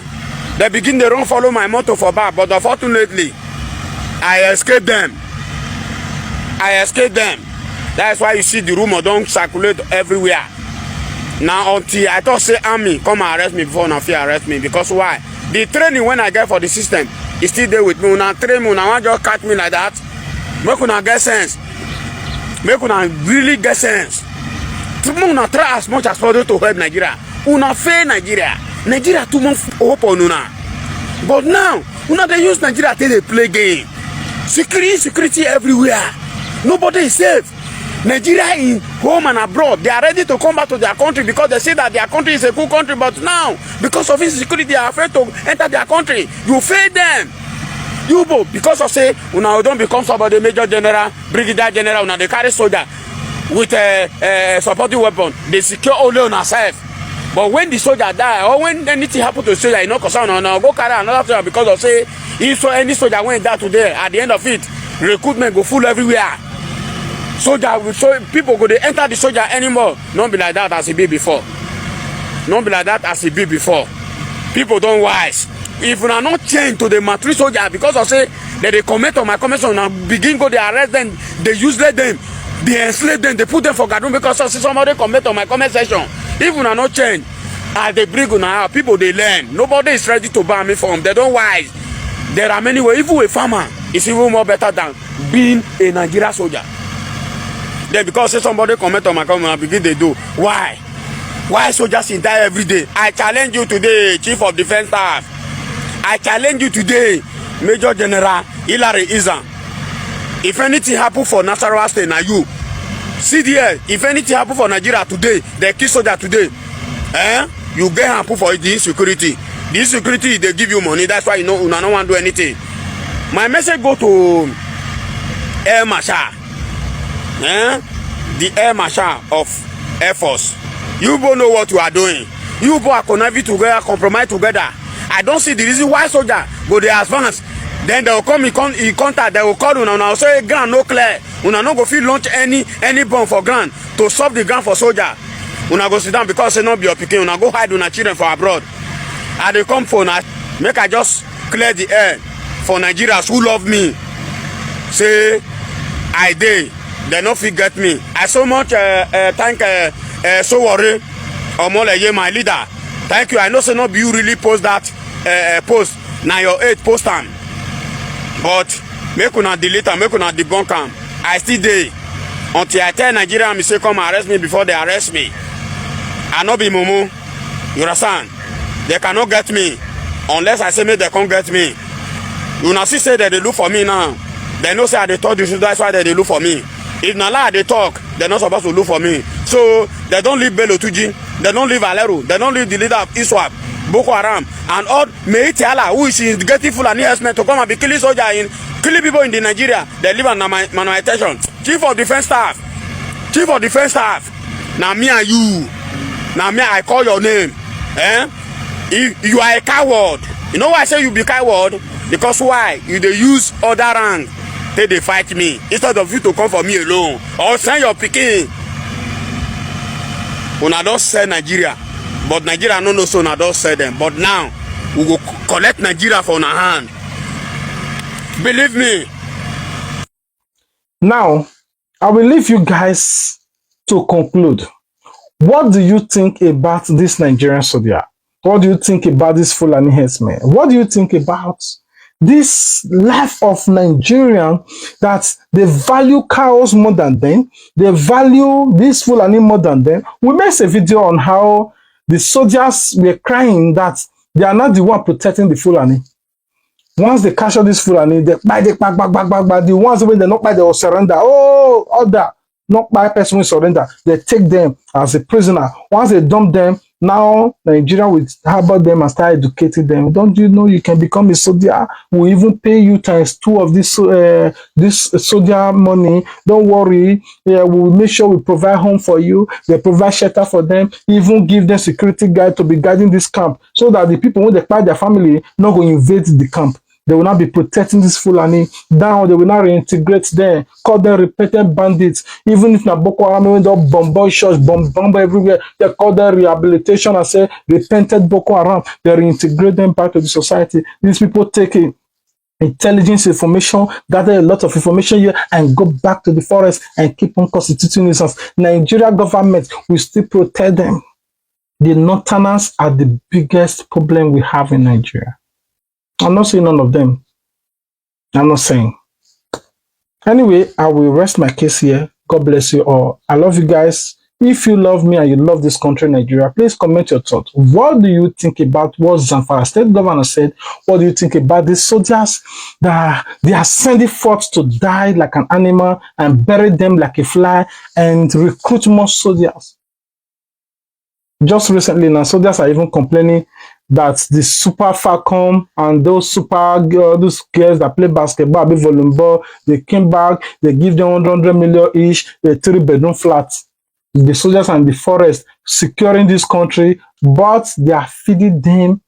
they begin to run follow my motor for back, but unfortunately, I escaped them. That's why you see the rumor don't circulate everywhere. Now until I thought say army come and arrest me before now fear arrest me because why? The training when I get for the system is still there with me. Una train me, una want just catch me like that. Make una get sense. Make una really get sense. Una try as much as possible to help Nigeria. Una fail Nigeria. Nigeria too much hope on una. But now, una they use Nigeria till they play game. Security everywhere. Nobody is safe. Nigeria in home and abroad, they are ready to come back to their country because they say that their country is a cool country. But now, because of insecurity, they are afraid to enter their country. You fail them. You both, because of say, una don't become somebody major general, brigadier general, una they carry soldier with a supporting weapon. They secure only on ourselves. But when the soldier die or when anything happen to the soldier, you know, concern on go carry another soldier because of say, if so any soldier went die today, at the end of it, recruitment go full everywhere. Soldier, so people go they enter the soldier anymore. Not be like that as it be before. Not be like that as it be before. People don't wise. If we are not changed to the matrix soldier because I say that they comment on my comments and begin go they arrest them, they useless them, they enslave them, they put them for guard because I see somebody comment on my comment section. If we are not changed, as they bring on our people they learn. Nobody is ready to ban me from. They don't wise. There are many ways. Even a farmer is even more better than being a Nigeria soldier. Then because say somebody comment on my comment and begin they do. Why? Why soldiers in die every day? I challenge you today, Chief of Defense Staff. I challenge you today, Major General Hilary Izan. If anything happen for Nasarawa State, now you see there. If anything happen for Nigeria today, they kill soldier today. You get happen for the insecurity. The insecurity they give you money. That's why you know no one do anything. My message go to Air Marshal. The Air Marshal of Air Force. You both know what you are doing. You both are conniving together, compromise together. I don't see the reason why soldier go they advance. Then they will come in contact. They will call una and say ground no clear. Una no go fit launch any bomb for ground to solve the ground for soldier. Una go sit down because say not be your pikin. Una go hide una children for abroad. And they come for una make I just clear the air for Nigerians who love me. Say, I dey. They no fit get me. I so much thank so worry Omoleye, my leader. Thank you. I know say not you really post that post. Now your 8 post am. But make una delete am, make una debunk am. I still dey until I tell Nigerian say come arrest me before they arrest me. I no be mumu. You understand? They cannot get me unless I say make they can't get me. You know see say that they look for me now. They know say I dey talk the truth, that's why they look for me. If na lie they talk, they're not supposed to look for me. So they don't leave Bello Tuji, they don't leave Alero, they don't leave the leader of ISWAP, Boko Haram, and all TILA, who is getting Fulani herdsmen to come and be killing soldiers killing people in the Nigeria. They live on my attention. Chief of Defense Staff. Now me and you. Now me I call your name. You are a coward. You know why I say you be coward? Because why? You dey use other rank. They fight me instead of you to come for me alone or send your pikin. Una don't sell Nigeria, but Nigeria no know so una don't sell them. But now we go collect Nigeria for our hand. Believe me. Now, I will leave you guys to conclude. What do you think about this Nigerian soldier? What do you think about this Fulani herdsmen? What do you think about this life of Nigerian that they value cows more than them? They value this Fulani more than them. We made a video on how the soldiers were crying that they are not the one protecting the Fulani. Once they capture this Fulani, they buy the back. The ones when they not buy, they will surrender. Oh, other not by person will surrender. They take them as a prisoner. Once they dump them, now Nigeria will harbor them and start educating them. Don't you know you can become a soldier? We'll even pay you ×2 of this soldier money. Don't worry. We'll make sure we provide home for you. They provide shelter for them. Even give them security guard to be guarding this camp so that the people, when they find their family, not going to invade the camp. They will not be protecting this Fulani down. They will not reintegrate them, call them repentant bandits. Even if na Boko Haram went up bomb shots, bomb everywhere, they call them rehabilitation and say repented Boko Haram. They reintegrate them back to the society. These people taking intelligence information, gather a lot of information here, and go back to the forest and keep on constituting nuisance. Nigeria government will still protect them. The Northerners are the biggest problem we have in Nigeria. I'm not saying none of them. I'm not saying. Anyway, I will rest my case here. God bless you all. I love you guys. If you love me and you love this country, Nigeria, please comment your thoughts. What do you think about what Zamfara State Governor said? What do you think about these soldiers that they are sending forth to die like an animal and bury them like a fly and recruit more soldiers? Just recently now, soldiers are even complaining that the Super Falcon and those those girls that play basketball, volleyball, they came back, they give them 100 million each, a 3-bedroom flat. The soldiers are in the forest securing this country, but they are feeding them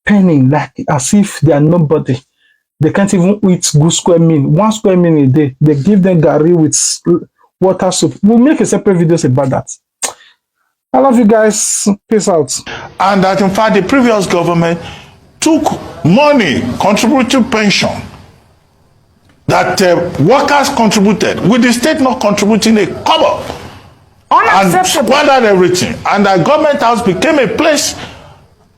penning like as if they are nobody. They can't even eat good square meal. 1 square meal a day. They give them gari with water soup. We'll make a separate videos about that. I love you guys. Peace out. And that in fact the previous government took money, contributing pension that workers contributed, with the state not contributing a kobo, and squandered everything. And the government house became a place,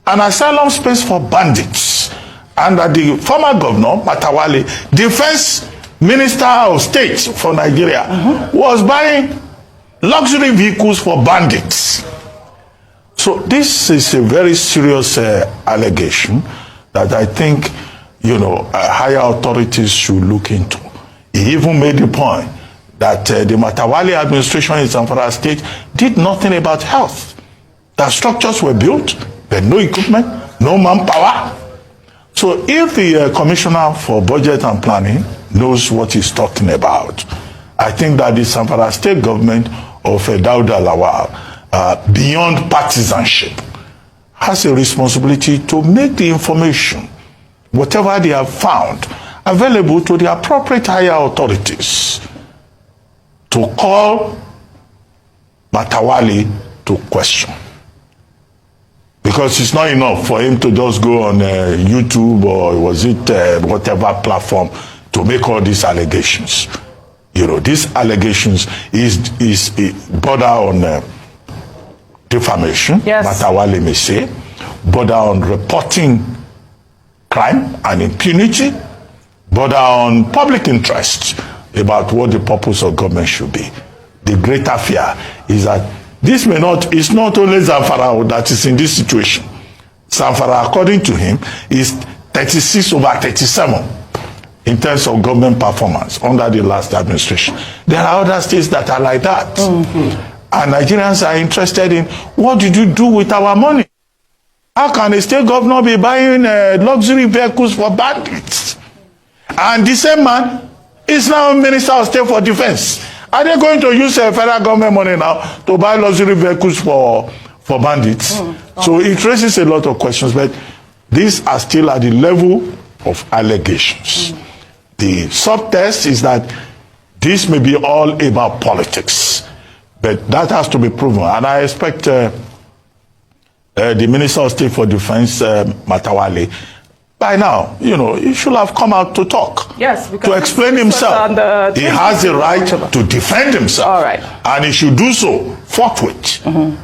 an asylum space for bandits. And the former governor, Matawale, defense minister of state for Nigeria, was buying luxury vehicles for bandits. So this is a very serious allegation that I think, higher authorities should look into. He even made the point that the Matawale administration in Zamfara State did nothing about health. The structures were built, but no equipment, no manpower. So if the Commissioner for Budget and Planning knows what he's talking about, I think that the Zamfara State government of Dauda Lawal, beyond partisanship, has a responsibility to make the information, whatever they have found, available to the appropriate higher authorities to call Matawale to question. Because it's not enough for him to just go on YouTube or was it whatever platform to make all these allegations. You know, these allegations is border on defamation, Matawale may say, border on reporting crime and impunity, border on public interest about what the purpose of government should be. The greater fear is that this may not, it's not only Zamfara that is in this situation. Zamfara, according to him, is 36/37 in terms of government performance under the last administration. There are other states that are like that. And Nigerians are interested in, what did you do with our money? How can a state governor be buying luxury vehicles for bandits? And the same man is now Minister of State for Defense. Are they going to use federal government money now to buy luxury vehicles for bandits? So it raises a lot of questions, but these are still at the level of allegations. The subtext is that this may be all about politics, but that has to be proven. And I expect the Minister of State for Defense, Matawale, by now, you know, he should have come out to talk. Yes, to explain himself. He has the right to defend himself. All right. And he should do so forthwith.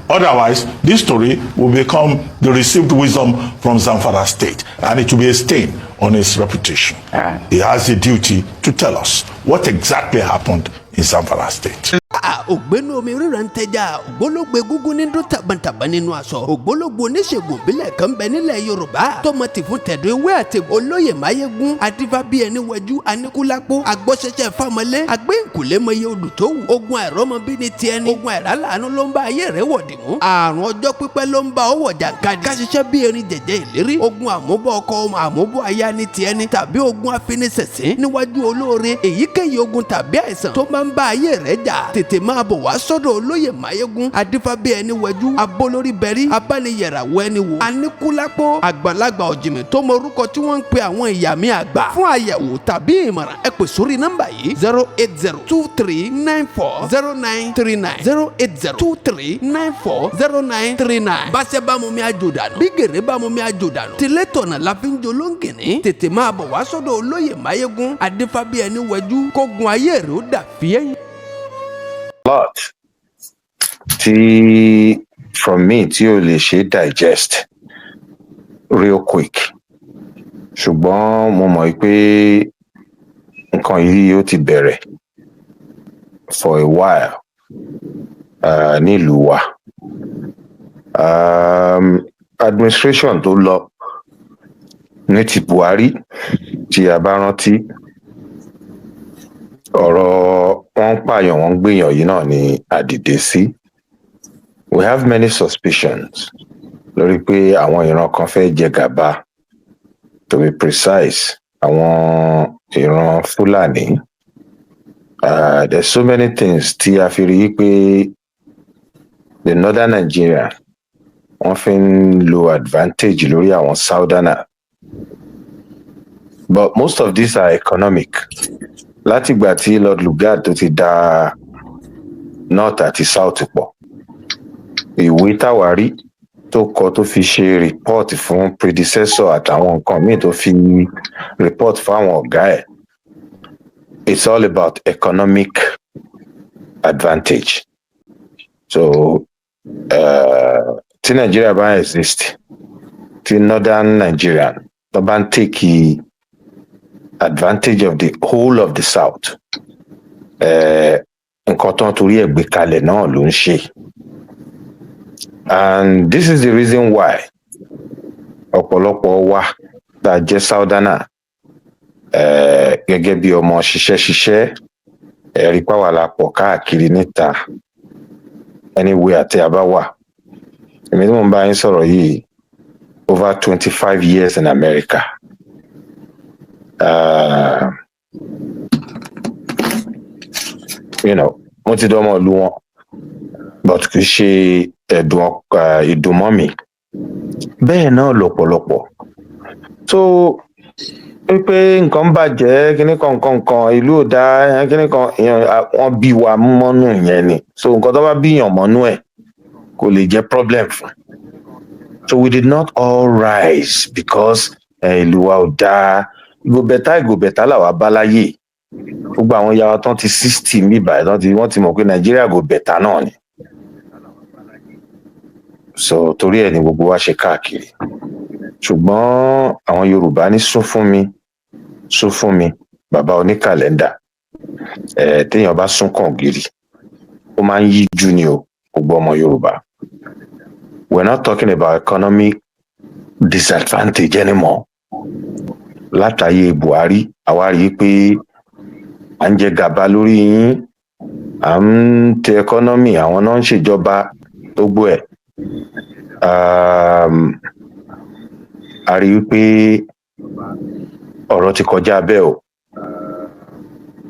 Otherwise, this story will become the received wisdom from Zamfara State, and it will be a stain on his reputation. He has a duty to tell us what exactly happened in Zamfara State. ògbénu omi ríra ń tẹja ògbólógbé gúngún ní dún tàbàntàbà nínú aṣọ ògbólógbò oníṣègùn ìbílẹ̀ kan bẹ nílẹ̀ Yorùbá tọmọ tì fún tẹ̀dọ̀ ewé àti olóyè máyégún adífá bíi ẹni wẹjú aníkúlápó agbọ́sẹsẹ fámọlé agbẹ́ǹkùlé mọye olùtọ́wù ogun àìrọ́mọbí ní tiẹ̀ ní ogun àìrálàánú ló ń bá ayé rẹ̀ wọ̀dì mú àrùn ọjọ́ pípẹ́ ló ń bá ọwọ́ jàǹkadì káṣiṣẹ́ bíi erin jẹ̀jẹ̀ ìlérí ogun àmúbọ̀ ọkọ àmúbọ̀ aya ní tiẹ̀ ní tàbí ogun afinisẹ̀sìn níwájú olóore èyíkéyìí ogun tàbí àìsàn tó máa ń bá ayé rẹ̀ jà tètè máa bọ̀ wá sọ́dọ̀ olóyè máyégún adífábí ẹni wẹjú abólórí bẹ̀rí abániyẹ̀ràwọ̀ ẹni wò aníkúlápó àgbàlagbà ọ̀jìmì tó mọ orúkọ tí wọ́n ń pe àwọn ìyá mi àgbà fún àyẹ̀wò tàbí ìmọ̀ràn ẹ pè sórí nọ́mbà yìí 08023940939 08023940939 báṣẹ́ bá mu mi àjò dànù bí gèrè bá mu mi àjò dànù tilé tọ̀nà la fi ń jolóńgìní tètè máa bọ̀ wá sọ́dọ̀ olóyè máyégún adífábí ẹni wẹjú kógun ayé rẹ̀ ó dà fíẹ́yìn. Lot tí from me tí o lè ṣe digest real quick ṣùgbọ́n mo mọ̀ pé nǹkan yìí ó ti bẹ̀rẹ̀ for a while nílùú wa administration tó lọ ní ti Buhari tí a bá rántí ọ̀rọ̀ wọ́n pààyàn wọ́n gbèyàn yìí náà ni àdìdé sí. We have many suspicions lórí pé àwọn ìran kan fẹ́ jẹ gàba, to be precise àwọn ìran Fúlàní. There's so many things tí a fi rí pé the northern Nigeria wọ́n fi ń lo advantage lórí àwọn southerner, but most of these are economic. Látìgbà tí Lord Lugard tó ti dá north àti south pọ̀, ìwé táwárí tó kọ tó fi ṣe report fún predecessor àtàwọn nǹkan míì tó fi report fáwọn ọ̀gá ẹ̀, it's all about economic advantage. So tí Nigeria bá exist, tí northern Nigeria tó bá ń take advantage of the whole of the south, nǹkan tó ń torí ẹ̀ gbé kalẹ̀ náà ló ń ṣe. And this is the reason why ọ̀pọ̀lọpọ̀ wa tá a jẹ́ southerner gẹ́gẹ́ bí ọmọ ṣiṣẹ́ ẹ̀rí pàwọ́ la pọ̀ káàkiri níta anywhere àti àbá wà. Èmi tí mo ń bá yín sọ̀rọ̀ yìí over 25 years in America. You know, mo ti dọ́mọ̀ ìlú wọn, but kì í ṣe ìdùnmọ́ mi. Bẹ́ẹ̀ náà lọ́pọ̀lọpọ̀. So pé nǹkan bàjẹ́ kíní kan ìlú ò dá kíní kan wọ́n bí wa mọ́nú yẹn ni. So nǹkan tó bá bíyàn mọ́nú ẹ̀ kò lè jẹ́ problem fún. So we did not all rise because ìlú wa ò dáa. Ìgò bẹ̀tà làwa bá láyé. Gbogbo àwọn ìyá wa tán ti 60 mí báyìí wọ́n ti mọ̀ pé Nàìjíríà gò bẹ̀tà náà ni. So torí ẹ̀ ni gbogbo wa ṣe káàkiri. Ṣùgbọ́n àwọn Yorùbá ní sún fún mi bàbá oní kàlẹ́ndà. Téèyàn bá sún kàn gírí ó máa ń yíjú ni o gbogbo ọmọ Yorùbá. We're not talking about economic disadvantage anymore. Látàyè Buhari àwa rí i pé à ń jẹ gàba lórí yín, à ń tẹ economy, àwọn náà ń ṣèjọba gbogbo ẹ̀. A rí i pé ọ̀rọ̀ ti kọjá bẹ́ẹ̀ o.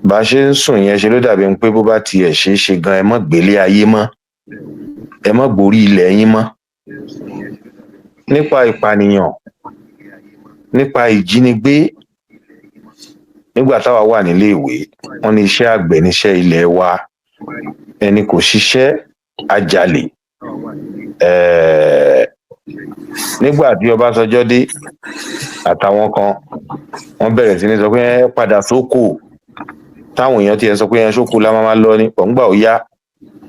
Bá a ṣe ń sùn yẹn ṣe ló dàbí pé bó bá tiẹ̀ ṣe é ṣe gan ẹ mọ́ gbélé ayé mọ́, ẹ mọ́ gborí ilẹ̀ yín mọ́. Nípa ìpànìyàn, nípa ìjínigbé, nígbà táwa wà nílé ìwé wọ́n ní iṣẹ́ àgbẹ̀ níṣẹ́ ilẹ̀ wa, ẹni kò ṣiṣẹ́ á jalè. Nígbà tí Ọbásanjọ́ dé àtàwọn kan wọ́n bẹ̀rẹ̀ sí ní sọ pé ẹ padà sóko, táwọn èèyàn tiẹ̀ sọ pé ẹ sóko la máa lọ ní ọ̀ngbà ó yá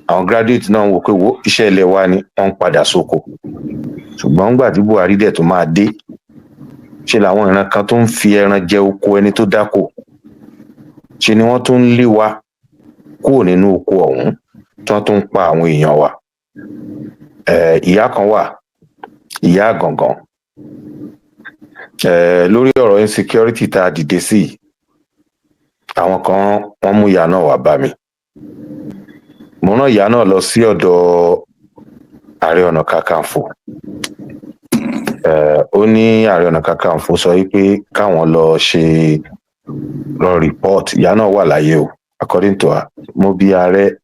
àwọn graduate náà wò pé wo iṣẹ́ ilẹ̀ wa ni wọ́n ń padà sóko. Ṣùgbọ́n nígbà tí Buhari dẹ̀ tó máa dé ṣe làwọn ìran kan tó ń fi ẹran jẹ oko ẹni tó dáko, ṣe ni wọ́n tún ń lé wa kúrò nínú oko ọ̀hún tí wọ́n tún ń pa àwọn èèyàn wa. Ìyá kan wà, ìyá àgàngàn, lórí ọ̀rọ̀ insecurity tá a dìde sí, àwọn kan wọ́n mú ìyá náà wá bá mi. Mo rán ìyá náà lọ sí ọ̀dọ̀ Ààrẹ Ọ̀nà Kakanfò. Ó ní Ààrẹ Ọ̀nà Kakanfò sọ wípé káwọn lọ report. Ìyá náà wà láyé o, according to her. Mo bi ààrẹ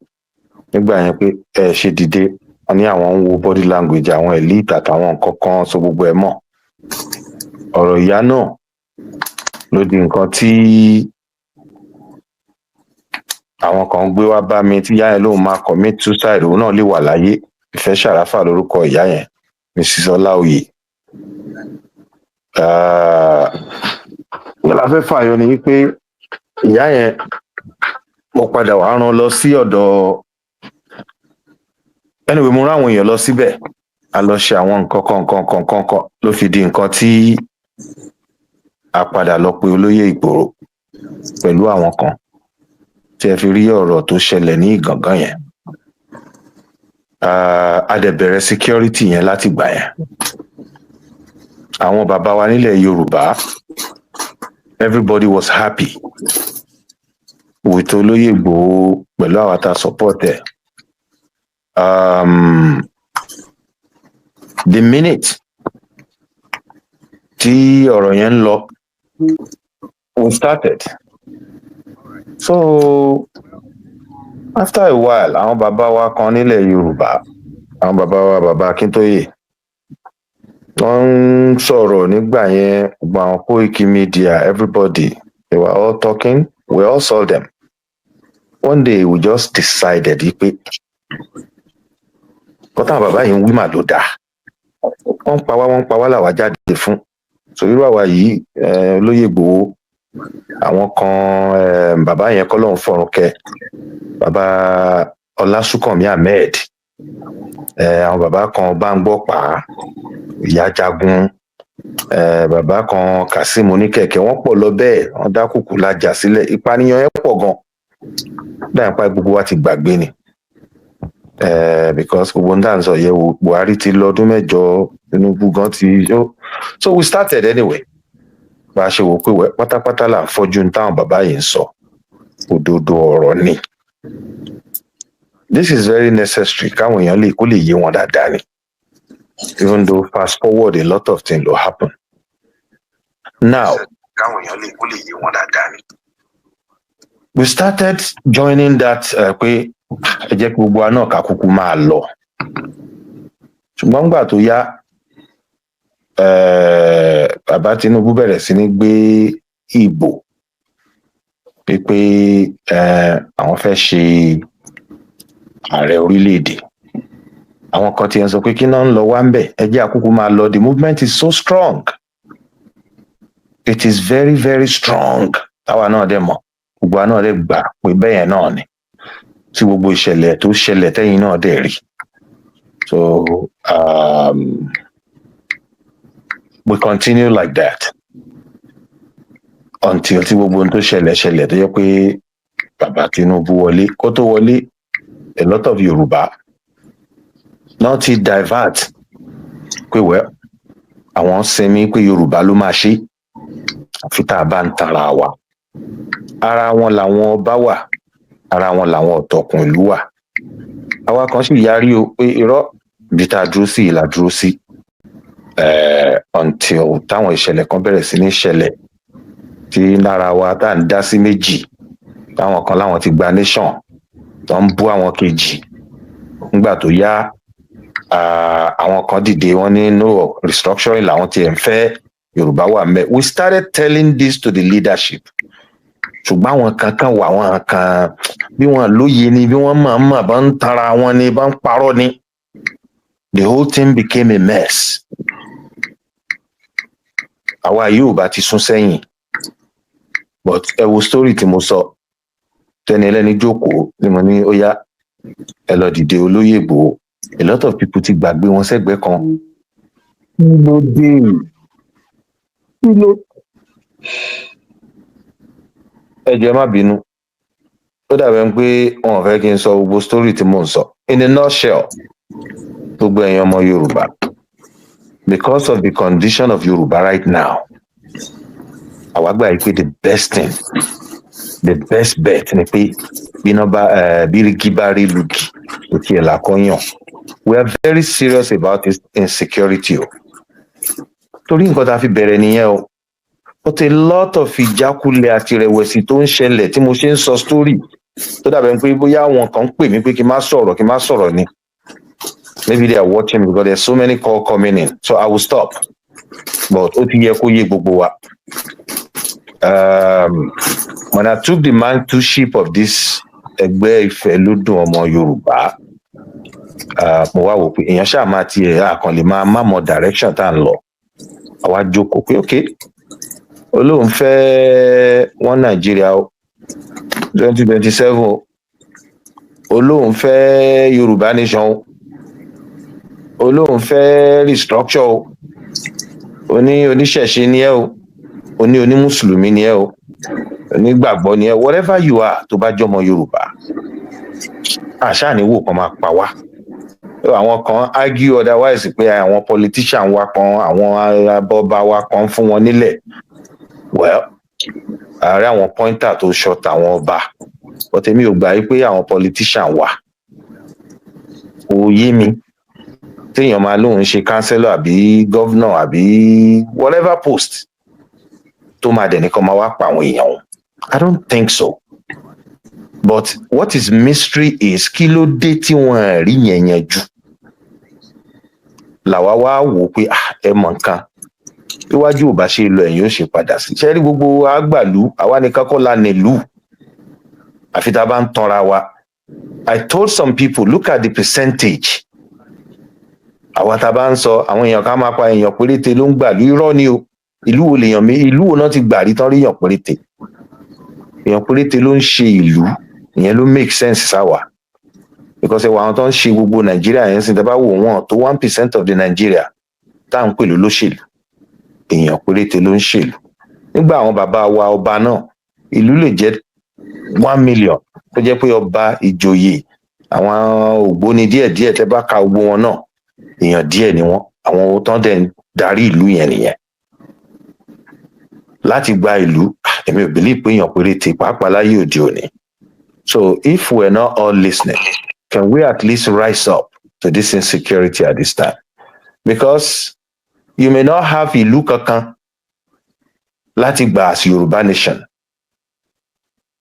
nígbà yẹn pé ẹ ṣe dìde, wọ́n ní àwọn ń wo body language àwọn elite àtàwọn nǹkan kan so gbogbo ẹ mọ̀. Ọ̀rọ̀ ìyá náà ló di nǹkan tí àwọn kan gbé wá bá mi tí ìyá yẹn lóun máa commit suicide, òun náà lè wà láyé. Ìfẹ́ Ṣàráfà lórúkọ ìyá yẹn, Mrs. Ọláoyè. La fẹ́ fààyọ ni wípé ìyá yẹn mo padà wá rán lọ sí ọ̀dọ̀, anyway mo rán àwọn èèyàn lọ síbẹ̀, a lọ ṣe àwọn nǹkan kan ló fi di nǹkan tí a padà lọ pe olóyè Ìgbòho pẹ̀lú àwọn kan tí ẹ fi rí ọ̀rọ̀ tó ṣẹlẹ̀ ní Ìgàngán yẹn. A dẹ̀ bẹ̀rẹ̀ security yẹn láti gbà yẹn. Àwọn bàbá wa nílẹ̀ Yorùbá, everybody was happy with olóyè Ìgbòho pẹ̀lú àwọn tá support ẹ̀. The minute tí ọ̀rọ̀ yẹn ń lọ, we started. So after a while, àwọn bàbá wa kan nílẹ̀ Yorùbá, àwọn bàbá wa bàbá Akíntóyè, wọ́n ń sọ̀rọ̀ nígbà yẹn, gbogbo àwọn Koiki Media, everybody, they were all talking, we all saw them. One day we just decided pé kọ́tà bàbá yìí ń wí mà ló dáa. Wọ́n ń pa wá làwa jáde fún. So irú àwa yìí olóyè Ìgbòho, àwọn kan bàbá yẹn kọ́ lóun fọ̀run kẹ́, bàbá Ọlásùnkànmí Ahmed, àwọn bàbá kan Báńgbọ́pá, Ìyá Jagun, bàbá kan Kasim Oníkẹ̀kẹ́, wọ́n pọ̀ lọ bẹ́ẹ̀, wọ́n dá kùkù lajà sílẹ̀. Ìpànìyàn yẹn pọ̀ gan. Dáìpá gbogbo wa ti gbàgbé ni. Because gbogbo ń dà ń sọ yẹ wo Buhari ti lọ ọdún 8, Tinubu gan ti yó. So we started anyway. Bá a ṣe wò pé pátápátá là ń fọ́jú ní táwọn bàbá yìí ń sọ. Òdodo ọ̀rọ̀ ni. This is very necessary káwọn èèyàn kó lè yé wọn dáadáa ni. Even though fast forward a lot of things will happen. Now, káwọn èèyàn kó lè yé wọn dáadáa ni. We started joining that pé ẹ jẹ́ kí gbogbo wa náà ká kúkú máa lọ. Ṣùgbọ́n nígbà tó yá, bàbá Tinubu bẹ̀rẹ̀ sí ní gbé ìbò pé àwọn fẹ́ ṣe ààrẹ orílẹ̀-èdè. àwọn kan ti ń sọ pé kí náà ń lọ wá ń bẹ̀ ẹ jẹ́ àkókò máa lọ. The movement is so strong, it is very very strong. Táwa náà dẹ̀ mọ̀, gbogbo àwa náà dẹ̀ gbà pé bẹ́ẹ̀ náà ni tí gbogbo ìṣẹ̀lẹ̀ tó ṣẹlẹ̀ tẹ́yìn náà dẹ̀ rí. So we continue like that until tí gbogbo ohun tó ṣẹlẹ̀ tó yẹ pé bàbá Tinubu wọlé. Kó tó wọlé, a lot of Yorùbá náà ti divert pé àwọn sinmi pé Yorùbá ló máa ṣe àfi tá a bá ń tara wa. Ara wọn làwọn ọba wà, ara wọn làwọn ọ̀tọ̀kùn ìlú wà. Àwa kan sì yarí o pé irọ́ bí tá a dúró sí ìlà dúró sí until táwọn ìṣẹ̀lẹ̀ kan bẹ̀rẹ̀ sí ní ṣẹlẹ̀ tí lára wa tá à ń dá sí méjì, táwọn kan láwọn ti gba nation tó ń bú àwọn kejì. Nígbà tó yá, àwọn kan dìde wọ́n ní no restructuring làwọn ti ń fẹ́, Yorùbá wà mẹ́. We started telling this to the leadership. Ṣùgbọ́n àwọn kankan wà, àwọn kan bí wọ́n lóye ni, bí wọ́n mọ̀ bá ń tara wọn ni, bá ń parọ́ ni. The whole thing became a mess. Àwa Yorùbá ti sún sẹ́yìn. But ẹ wo story tí mo sọ, tẹ́ni ẹlẹ́ni jókòó ni mo ní ó yá ẹ lọ dìde olóyè Ìgbòho. A lot of people ti gbàgbé wọn sẹ́gbẹ̀ẹ́ kan. Ẹ jẹ́ má bínú, ó dàbẹ̀ pé wọn ò fẹ́ kí n sọ gbogbo story tí mo ń sọ. In a nutshell, gbogbo ẹ̀yin ọmọ Yorùbá, because of the condition of Yorùbá right now, àwa gbà yìí pé the best thing, the best bet ni pé bíríkì bá rí lùkì òkè ẹ̀ làkọ́yàn. We are very serious about this insecurity o. Torí nǹkan tá a fi bẹ̀rẹ̀ nìyẹn o. But a lot of ìjákulẹ̀ àti ìrẹ̀wẹ̀sì tó ń ṣẹlẹ̀ tí mo ṣe ń sọ story tó dàbẹ̀ pé bóyá àwọn kan ń pè mí pé kí n má sọ̀rọ̀ ni. Maybe they are watching because there are so many calls coming in, so I will stop. But ó ti yẹ kó yé gbogbo wa. When I took the mantleship of this ẹgbẹ́ ìfẹ́lódùn ọmọ Yorùbá, mo wá wò pé èèyàn ṣáà máa tiẹ̀ àkànlè máa mọ direction tá à ń lọ. Àwa jókòó pé okay, olóhùn fẹ́ wọn Nàìjíríà 2027, olóhùn fẹ́ Yorùbá nation, olóhùn fẹ́ restructure, oníṣẹ̀ṣe ni ẹ o, onímùsùlùmí ni ẹ o, onígbàgbọ́ ni ẹ, whatever you are tó bá jọmọ Yorùbá, àṣà ni wò kan máa pa wá. Àwọn kan argue otherwise pé àwọn politician wa kan, àwọn abọba wa kan fún wọn nílẹ̀. Well, ààrẹ àwọn pointer tó short àwọn ọba, but èmi ò gbà pé àwọn politician wà. Ó yé mi téèyàn máa lóun ṣe councillor àbí governor àbí whatever post tó máa dẹ̀ nìkan máa wá pa àwọn èèyàn. I don't think so. But what is mystery is kí ló dé tí wọ́n rí yẹn yanjú. Làwa wá wò pé ẹ mọ̀ nǹkan, iwájú ò bá ṣe lọ ẹ̀yìn ó ṣe padà sí. Ṣé rí gbogbo àgbàlú àwa nìkan kọ́ la nílùú àfi tá a bá ń tanra wa. I told some people, look at the percentage. Àwa tá a bá ń sọ àwọn èèyàn ká máa pa èèyàn péréte ló ń gbàlú, irọ́ ni o. Ìlú wo náà ti gbà rí tán rí èèyàn péréte. Èèyàn péréte ló ń ṣe ìlú, ìyẹn ló make sense sáwà. Because ẹwà àwọn tó ń ṣe gbogbo Nàìjíríà yẹn sì tẹ́ bá wò wọ́n tó 1% of the Nigeria tá à ń pè lólóṣèlú. Èèyàn péréte ló ń ṣèlú. Nígbà àwọn bàbá wa ọba náà, ìlú lè jẹ́ 1 million tó jẹ́ pé ọba, ìjòyè, àwọn ògbóni díẹ̀díẹ̀ tẹ́ bá ka gbogbo wọn náà, èèyàn díẹ̀ ni wọ́n. Àwọn tó ń dẹ̀ ń darí ìlú yẹn nìyẹn. Láti gba ìlú, èmi ò believe pé èèyàn péréte pàápàá láyé òde òní. So if we're not all listening, can we at least rise up to this insecurity at this time? Because you may not have ìlú kankan láti gba as Yorùbá nation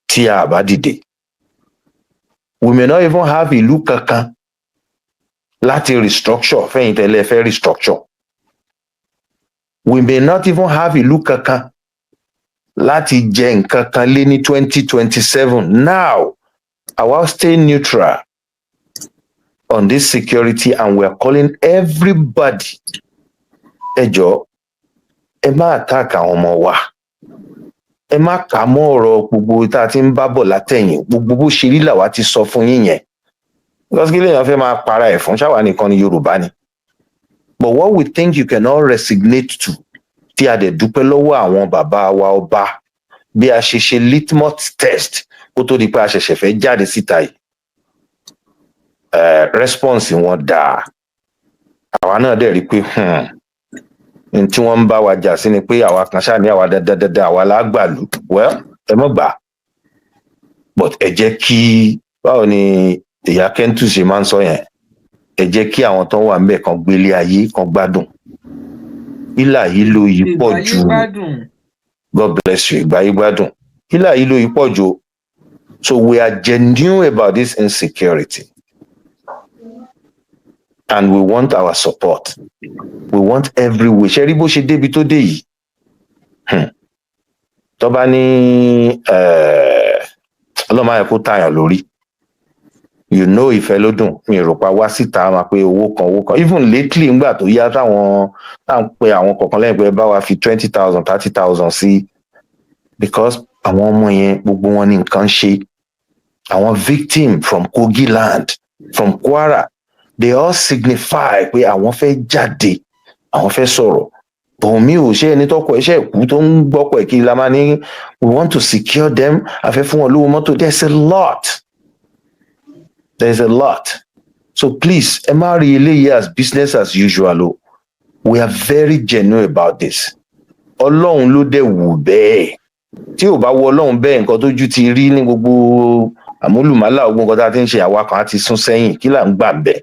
tí a bá dìde. We may not even have ìlú kankan láti restructure fẹ́yìn tẹ́lẹ̀ fẹ́ restructure. We may not even have ìlú kankan láti jẹ nǹkan kan lé ní 2027. Now, àwa stay neutral on this security, and we are calling everybody. Ẹ jọ̀ọ́, ẹ má attack àwọn ọmọ wa. Ẹ má kà mọ́ ọ̀rọ̀ gbogbo tá a ti ń bá bọ̀ látẹ̀yìn. Gbogbo bó ṣe rí làwa ti sọ fún yín yẹn. Because kí lèèyàn fẹ́ máa para ẹ̀ fún ṣáwa nìkan ni Yorùbá ni. But what we think you can all resignate to, tí a dẹ̀ dúpẹ́ lọ́wọ́ àwọn bàbá wa ọba bí a ṣe ṣe litmus test kó tó di pé a ṣẹ̀ṣẹ̀ fẹ́ jáde síta yìí. Response wọn dáa. Àwa náà dẹ̀ rí pé n tí wọ́n ń bá wa jà sí ni pé àwa kan ṣáà ní àwa dandandandan àwa lágbàlú. Well, ẹ mọ̀ gbà. But ẹ jẹ́ kí báwo ni ìyá Kẹ́ntù ṣe máa ń sọ yẹn, ẹ jẹ́ kí àwọn tó wà ńbẹ̀ kan gbélé ayé kan gbádùn. Ìlà yìí ló yí pọ̀ jù. God bless you. Ìgbà yìí gbádùn. Ìlà yìí ló yí pọ̀ jù. So we are genuine about this insecurity. And we want our support. We want every way. Ṣé rí bó ṣe débi tó dé yìí? Tó bá ní ọlọ́mọ ayẹ̀kú tààyàn lórí. You know ìfẹ́ ló dùn. Mi rò pa wá síta máa pé owó kan. Even lately ngbà tó yá táwọn pe àwọn kọ̀ọ̀kan lẹ́yìn pé bá wa fi 20,000, 30,000 sí. Because àwọn ọmọ yẹn gbogbo wọn ní nǹkan ṣe. Àwọn victim from Kogi land, from Kwara, they all signify pé àwọn fẹ́ jáde, àwọn fẹ́ sọ̀rọ̀. Bọ̀mí ò ṣe ẹni tọ́kọ̀ iṣẹ́ ìkú tó ń gbọ́pọ̀ ìkiri la máa ní we want to secure them, a fẹ́ fún wọn lówó mọ́tò. There's a lot. There's a lot. So please, ẹ má rí eléyìí as business as usual. We are very genuine about this. Ọlọ́run ló dẹ̀ wù bẹ́ẹ̀. Tí ò bá wọ Ọlọ́run bẹ́ẹ̀ nǹkan tójú ti rí ní gbogbo àmúlùmálà ogun nǹkan tá a ti ń ṣe àwa kan á ti sún sẹ́yìn kí là ń gbà bẹ́ẹ̀.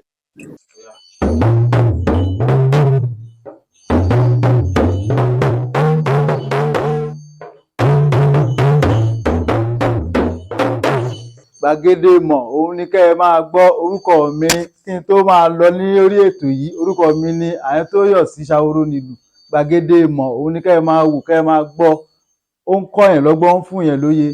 Gbàgede Ìmọ̀ òun ni kẹ́ ẹ máa gbọ́. Orúkọ mi kí n tó máa lọ ní orí ètò yìí, orúkọ mi ni Àyẹ́ntóyọ̀sí Ṣaworo nílùú. Gbàgede Ìmọ̀ òun ni kẹ́ ẹ máa wò, kẹ́ ẹ máa gbọ́. Ó ń kọ́ yẹn lọ́gbọ́n, ó ń fún yẹn lóye.